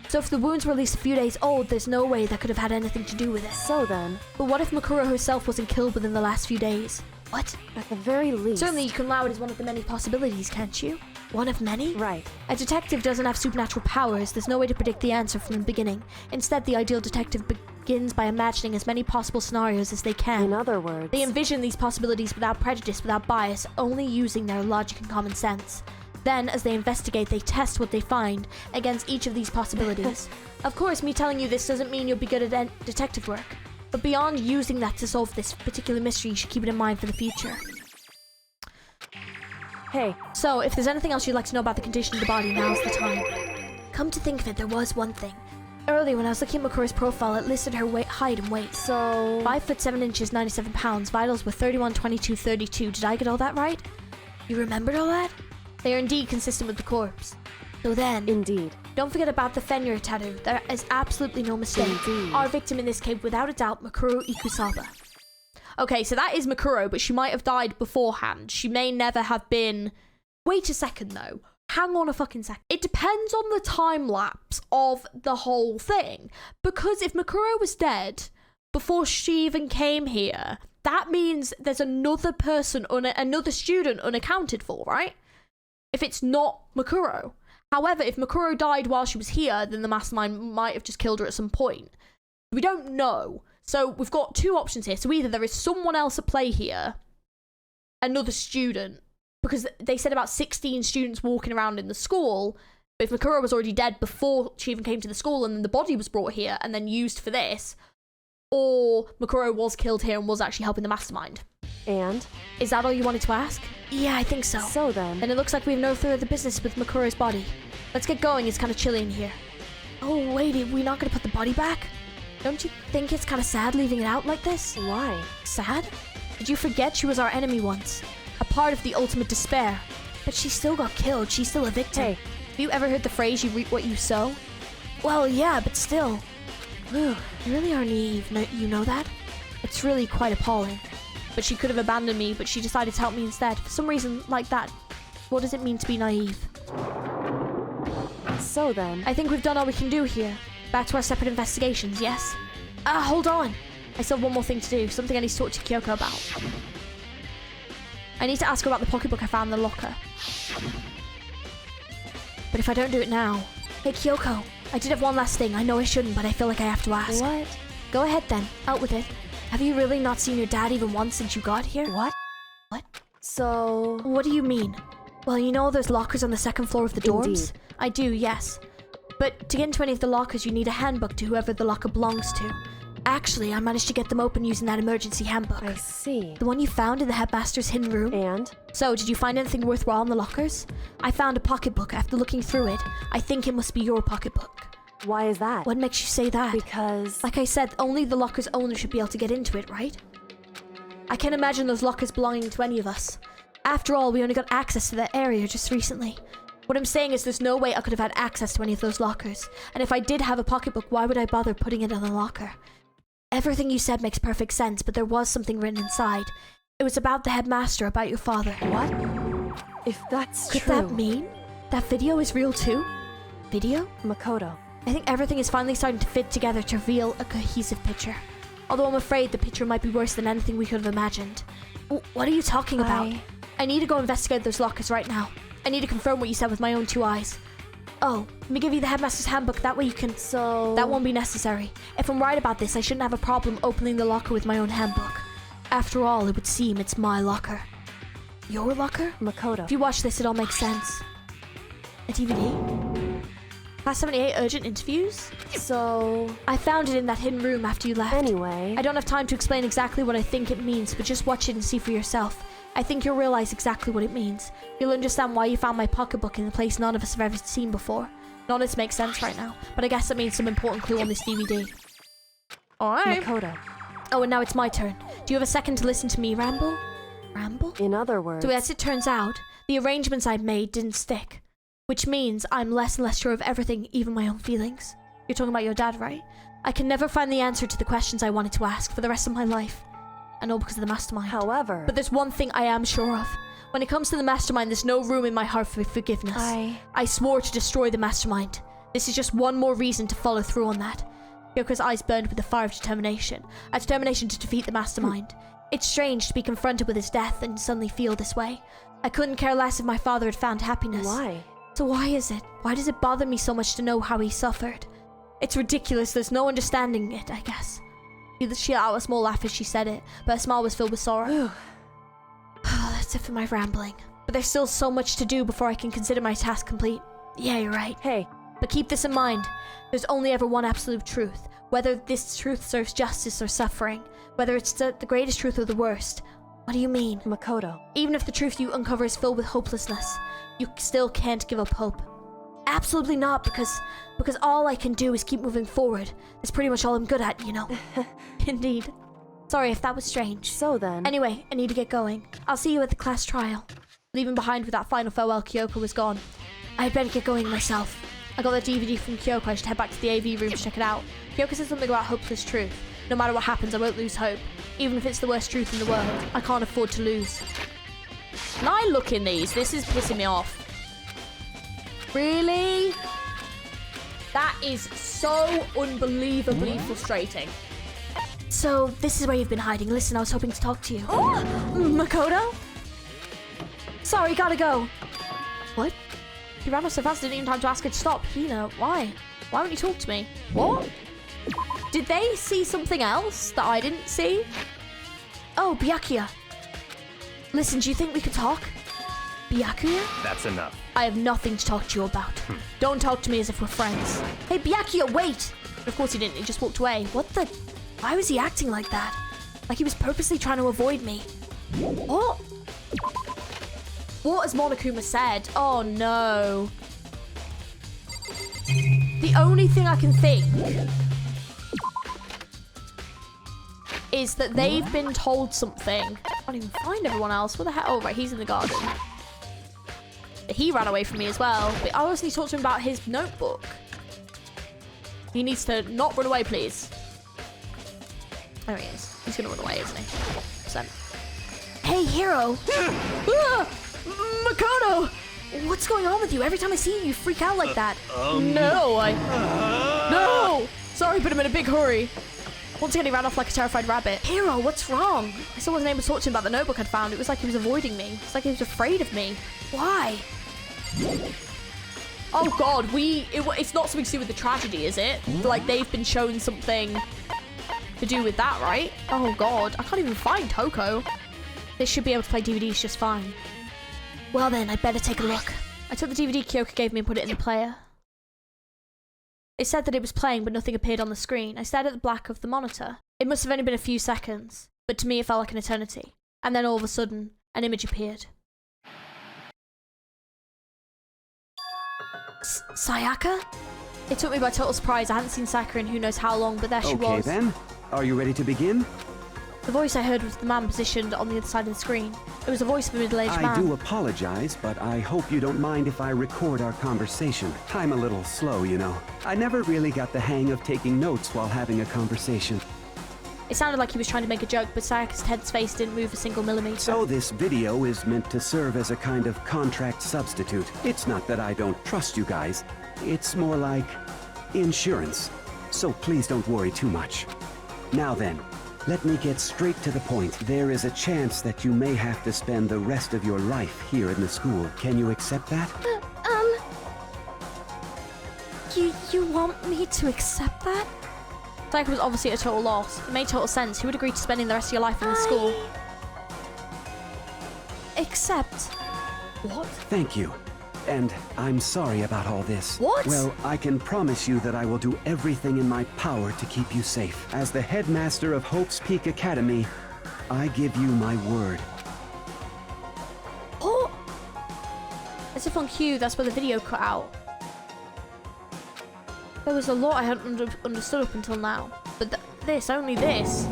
So if the wounds were at least a few days old, there's no way that could have had anything to do with it. So then... But what if Makuro herself wasn't killed within the last few days? What? At the very least... Certainly you can allow it as one of the many possibilities, can't you? One of many? Right. A detective doesn't have supernatural powers. There's no way to predict the answer from the beginning. Instead, the ideal detective begins by imagining as many possible scenarios as they can. In other words... They envision these possibilities without prejudice, without bias, only using their logic and common sense. Then, as they investigate, they test what they find against each of these possibilities. Of course, me telling you this doesn't mean you'll be good at detective work. But beyond using that to solve this particular mystery, you should keep it in mind for the future. Hey. So, if there's anything else you'd like to know about the condition of the body, now's the time. Come to think of it, there was one thing. Earlier, when I was looking at Makuro's profile, it listed her height and weight. So... 5 foot 7 inches, 97 pounds. Vitals were 31, 22, 32. Did I get all that right? You remembered all that? They are indeed consistent with the corpse. So then... Indeed. Don't forget about the Fenrir tattoo. There is absolutely no mistake. Indeed. Our victim in this case, without a doubt, Makuro Ikusaba. Okay, so that is Makuro, but she might have died beforehand. She may never have been... Wait a second, though. Hang on a fucking second. It depends on the time lapse of the whole thing. Because if Makuro was dead before she even came here, that means there's another person, another student unaccounted for, right? If it's not Makuro. However, if Makuro died while she was here, then the mastermind might have just killed her at some point. We don't know. So we've got two options here. So either there is someone else at play here, another student, because they said about 16 students walking around in the school, but if Makuro was already dead before she even came to the school and then the body was brought here and then used for this, or Makuro was killed here and was actually helping the mastermind. And? Is that all you wanted to ask? Yeah, I think so. So then... And it looks like we have no further business with Makuro's body. Let's get going, it's kind of chilly in here. Oh, wait, are we not going to put the body back? Don't you think it's kind of sad leaving it out like this? Why? Sad? Did you forget she was our enemy once? A part of the ultimate despair. But she still got killed, she's still a victim. Hey. Have you ever heard the phrase, you reap what you sow? Well, yeah, but still. Whew, you really are naive, you know that? It's really quite appalling. But she could have abandoned me, but she decided to help me instead. For some reason like that. What does it mean to be naive? So then... I think we've done all we can do here. Back to our separate investigations, yes? Hold on! I still have one more thing to do. Something I need to talk to Kyoko about. I need to ask her about the pocketbook I found in the locker. But if I don't do it now... Hey, Kyoko. I did have one last thing. I know I shouldn't, but I feel like I have to ask. What? Go ahead then. Out with it. Have you really not seen your dad even once since you got here? What? What? So... What do you mean? Well, you know those lockers on the second floor of the dorms? Indeed. I do, yes. But to get into any of the lockers, you need a handbook to whoever the locker belongs to. Actually, I managed to get them open using that emergency handbook. I see. The one you found in the headmaster's hidden room? And? So, did you find anything worthwhile in the lockers? I found a pocketbook. After looking through it, I think it must be your pocketbook. Why is that? What makes you say that? Because... Like I said, only the locker's owner should be able to get into it, right? I can't imagine those lockers belonging to any of us. After all, we only got access to that area just recently. What I'm saying is there's no way I could have had access to any of those lockers. And if I did have a pocketbook, why would I bother putting it in a locker? Everything you said makes perfect sense, but there was something written inside. It was about the headmaster, about your father. What? If that's Could true... that mean that video is real too? Video? Makoto. I think everything is finally starting to fit together to reveal a cohesive picture. Although I'm afraid the picture might be worse than anything we could have imagined. What are you talking about? I need to go investigate those lockers right now. I need to confirm what you said with my own 2 eyes. Oh, let me give you the headmaster's handbook, that way you can... So... That won't be necessary. If I'm right about this, I shouldn't have a problem opening the locker with my own handbook. After all, it would seem it's my locker. Your locker? Makoto. If you watch this, it all makes sense. A DVD? Class 78 urgent interviews? So... I found it in that hidden room after you left. Anyway... I don't have time to explain exactly what I think it means, but just watch it and see for yourself. I think you'll realize exactly what it means. You'll understand why you found my pocketbook in a place none of us have ever seen before. None of this makes sense right now, but I guess that means some important clue on this DVD. Alright. Makoto. Oh, and now it's my turn. Do you have a second to listen to me ramble? Ramble? In other words... So as it turns out, the arrangements I made didn't stick. Which means I'm less and less sure of everything, even my own feelings. You're talking about your dad, right? I can never find the answer to the questions I wanted to ask for the rest of my life. And all because of the mastermind. However... But there's one thing I am sure of. When it comes to the mastermind, there's no room in my heart for forgiveness. I swore to destroy the mastermind. This is just one more reason to follow through on that. Yoko's eyes burned with the fire of determination. A determination to defeat the mastermind. It's strange to be confronted with his death and suddenly feel this way. I couldn't care less if my father had found happiness. Why? So why is it? Why does it bother me so much to know how he suffered? It's ridiculous. There's no understanding it, I guess. She let out a small laugh as she said it, but her smile was filled with sorrow. That's it for my rambling. But there's still so much to do before I can consider my task complete. Yeah, you're right. Hey. But keep this in mind. There's only ever one absolute truth. Whether this truth serves justice or suffering. Whether it's the greatest truth or the worst. What do you mean? Makoto. Even if the truth you uncover is filled with hopelessness, you still can't give up hope. Absolutely not, because all I can do is keep moving forward. That's pretty much all I'm good at, you know. Indeed. Sorry if that was strange. So then... Anyway, I need to get going. I'll see you at the class trial. Leaving behind with that final farewell, Kyoko was gone. I had better get going myself. I got the DVD from Kyoko. I should head back to the AV room to check it out. Kyoko said something about hopeless truth. No matter what happens, I won't lose hope. Even if it's the worst truth in the world, I can't afford to lose. Can I look in these? This is pissing me off. Really? That is so unbelievably frustrating. So, this is where you've been hiding. Listen, I was hoping to talk to you. Oh! Makoto? Sorry, gotta go. What? He ran off so fast I didn't even have time to ask her to stop. Hina, why? Why won't you talk to me? What? Did they see something else that I didn't see? Oh, Byakuya. Listen, do you think we could talk? Byakuya? That's enough. I have nothing to talk to you about. Don't talk to me as if we're friends. Hey, Byakuya, wait! Of course he didn't, he just walked away. What the... Why was he acting like that? Like he was purposely trying to avoid me. What? What has Monokuma said? Oh no. The only thing I can think is that they've been told something. I can't even find everyone else. Where the hell? Oh, right, he's in the garden. He ran away from me as well. But I also need to talk to him about his notebook. He needs to not run away, please. There he is. He's gonna run away, isn't he? So. Hey, hero! Makoto! What's going on with you? Every time I see you, you freak out like that. No! No! Sorry, but I'm in a big hurry. Once again, he ran off like a terrified rabbit. Hero, what's wrong? I still wasn't able to talk to him about the notebook I'd found. It was like he was avoiding me. It's like he was afraid of me. Why? Oh god, it's not something to do with the tragedy, is it? Like, they've been shown something to do with that, right? Oh god, I can't even find Toko. They should be able to play DVDs just fine. Well then, I better take a look. I took the DVD Kyoko gave me and put it in the player. It said that it was playing, but nothing appeared on the screen. I stared at the black of the monitor. It must have only been a few seconds, but to me it felt like an eternity. And then all of a sudden, an image appeared. Sayaka? It took me by total surprise. I hadn't seen Sakura in who knows how long, but there she was. Okay then, are you ready to begin? The voice I heard was the man positioned on the other side of the screen. It was the voice of a middle-aged man. I do apologize, but I hope you don't mind if I record our conversation. I'm a little slow, you know. I never really got the hang of taking notes while having a conversation. It sounded like he was trying to make a joke, but Sayaka's head's face didn't move a single millimeter. So this video is meant to serve as a kind of contract substitute. It's not that I don't trust you guys. It's more like insurance. So please don't worry too much. Now then, let me get straight to the point. There is a chance that you may have to spend the rest of your life here in the school. Can you accept that? You want me to accept that? Sayaka was obviously at a total loss. It made total sense. Who would agree to spending the rest of your life in the school? Except... What? Thank you. And I'm sorry about all this. What? Well, I can promise you that I will do everything in my power to keep you safe. As the headmaster of Hope's Peak Academy, I give you my word. Oh! As if on cue, that's where the video cut out. There was a lot I hadn't understood up until now. But only this.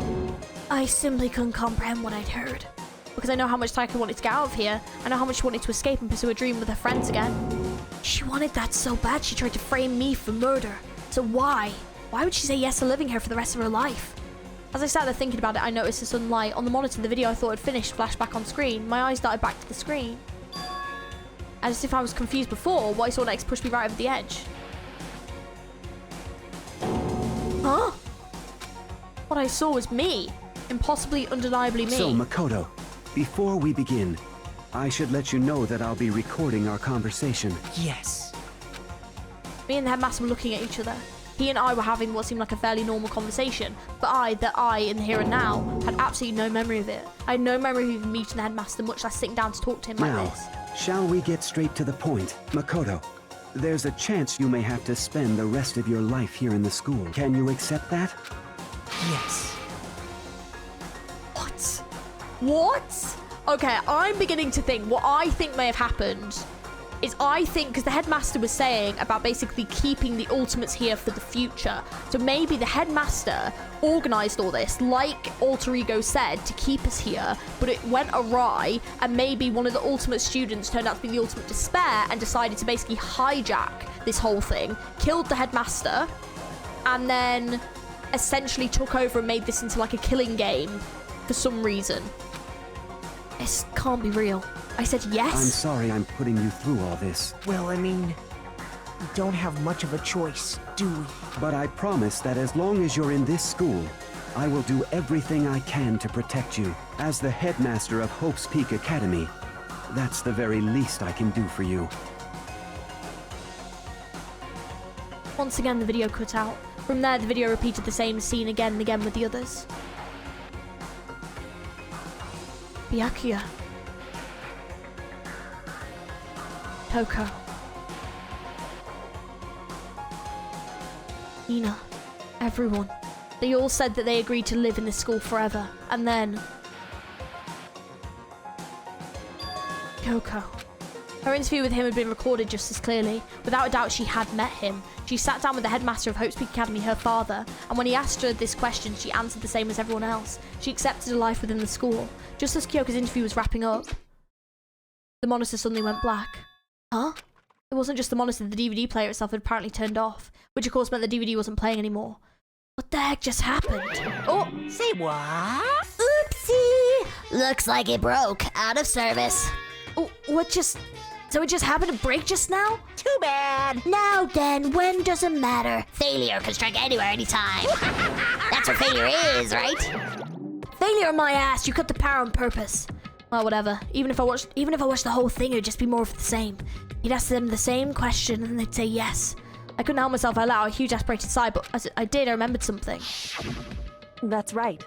I simply couldn't comprehend what I'd heard. Because I know how much Sayaka wanted to get out of here. I know how much she wanted to escape and pursue a dream with her friends again. She wanted that so bad she tried to frame me for murder. So why? Why would she say yes to living here for the rest of her life? As I sat there thinking about it, I noticed a sudden light. On the monitor, the video I thought had finished flashed back on screen. My eyes darted back to the screen. As if I was confused before, what I saw next pushed me right over the edge. Huh? What I saw was me. Impossibly, undeniably me. So, Makoto, before we begin, I should let you know that I'll be recording our conversation. Yes. Me and the headmaster were looking at each other. He and I were having what seemed like a fairly normal conversation, but I, in the here and now, had absolutely no memory of it. I had no memory of even meeting the headmaster, much less sitting down to talk to him like Now, this. shall we get straight to the point? Makoto, there's a chance you may have to spend the rest of your life here in the school. Can you accept that? Yes. What? What? Okay, I'm beginning to think what I think may have happened is because the headmaster was saying about basically keeping the ultimates here for the future. So maybe the headmaster organized all this, like Alter Ego said, to keep us here, but it went awry, and maybe one of the ultimate students turned out to be the ultimate despair and decided to basically hijack this whole thing, killed the headmaster, and then essentially took over and made this into like a killing game for some reason. This can't be real. I said yes. I'm sorry I'm putting you through all this. Well, I mean, we don't have much of a choice, do we? But I promise that as long as you're in this school, I will do everything I can to protect you. As the headmaster of Hope's Peak Academy, that's the very least I can do for you. Once again, the video cut out. From there, the video repeated the same scene again and again with the others. Byakuya. Toko. Nina. Everyone. They all said that they agreed to live in this school forever. And then... Kyoko. Her interview with him had been recorded just as clearly. Without a doubt, she had met him. She sat down with the headmaster of Hope's Peak Academy, her father, and when he asked her this question, she answered the same as everyone else. She accepted a life within the school. Just as Kyoko's interview was wrapping up, the monitor suddenly went black. Huh? It wasn't just the monitor, the DVD player itself had apparently turned off, which of course meant the DVD wasn't playing anymore. What the heck just happened? Oh! Say what? Oopsie! Looks like it broke. Out of service. Oh, what just... So it just happened to break just now? Too bad. Now then, when doesn't matter. Failure can strike anywhere, anytime. That's what failure is, right? Failure on my ass, you cut the power on purpose. Well, whatever. Even if I watched the whole thing, it would just be more of the same. He'd ask them the same question and they'd say yes. I couldn't help myself, I let out a huge aspirated sigh, but as I did, I remembered something. That's right.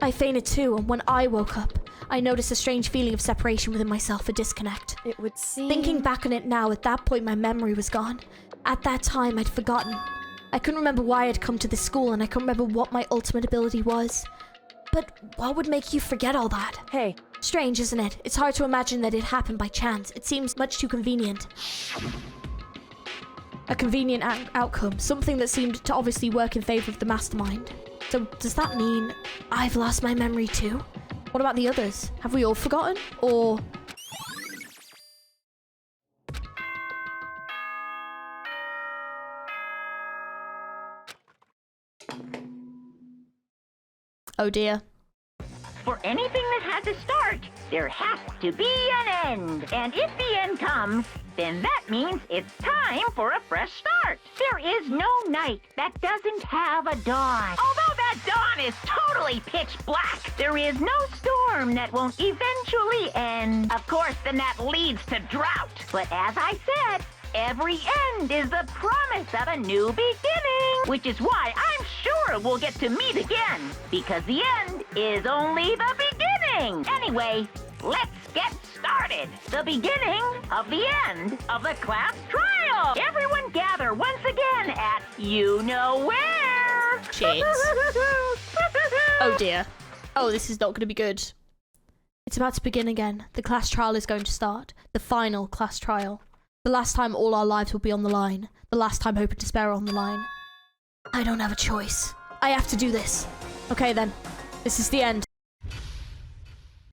I fainted too, and when I woke up, I noticed a strange feeling of separation within myself, a disconnect. It would seem... Thinking back on it now, at that point my memory was gone. At that time, I'd forgotten. I couldn't remember why I'd come to this school, and I couldn't remember what my ultimate ability was. But what would make you forget all that? Hey. Strange, isn't it? It's hard to imagine that it happened by chance. It seems much too convenient. A convenient outcome. Something that seemed to obviously work in favor of the mastermind. So does that mean I've lost my memory too? What about the others? Have we all forgotten? Or... Oh dear. For anything that has a start, there has to be an end. And if the end comes, then that means it's time for a fresh start. There is no night that doesn't have a dawn. Although that dawn is totally pitch black, there is no storm that won't eventually end. Of course, then that leads to drought. But as I said, every end is the promise of a new beginning, which is why I'm sure we'll get to meet again, because the end is only the beginning. Anyway, let's get started. The beginning of the end of the class trial. Everyone gather once again at you-know-where. Shit. Oh dear. Oh, this is not going to be good. It's about to begin again. The class trial is going to start. The final class trial. The last time all our lives will be on the line. The last time hope and despair are on the line. I don't have a choice. I have to do this. Okay then. This is the end.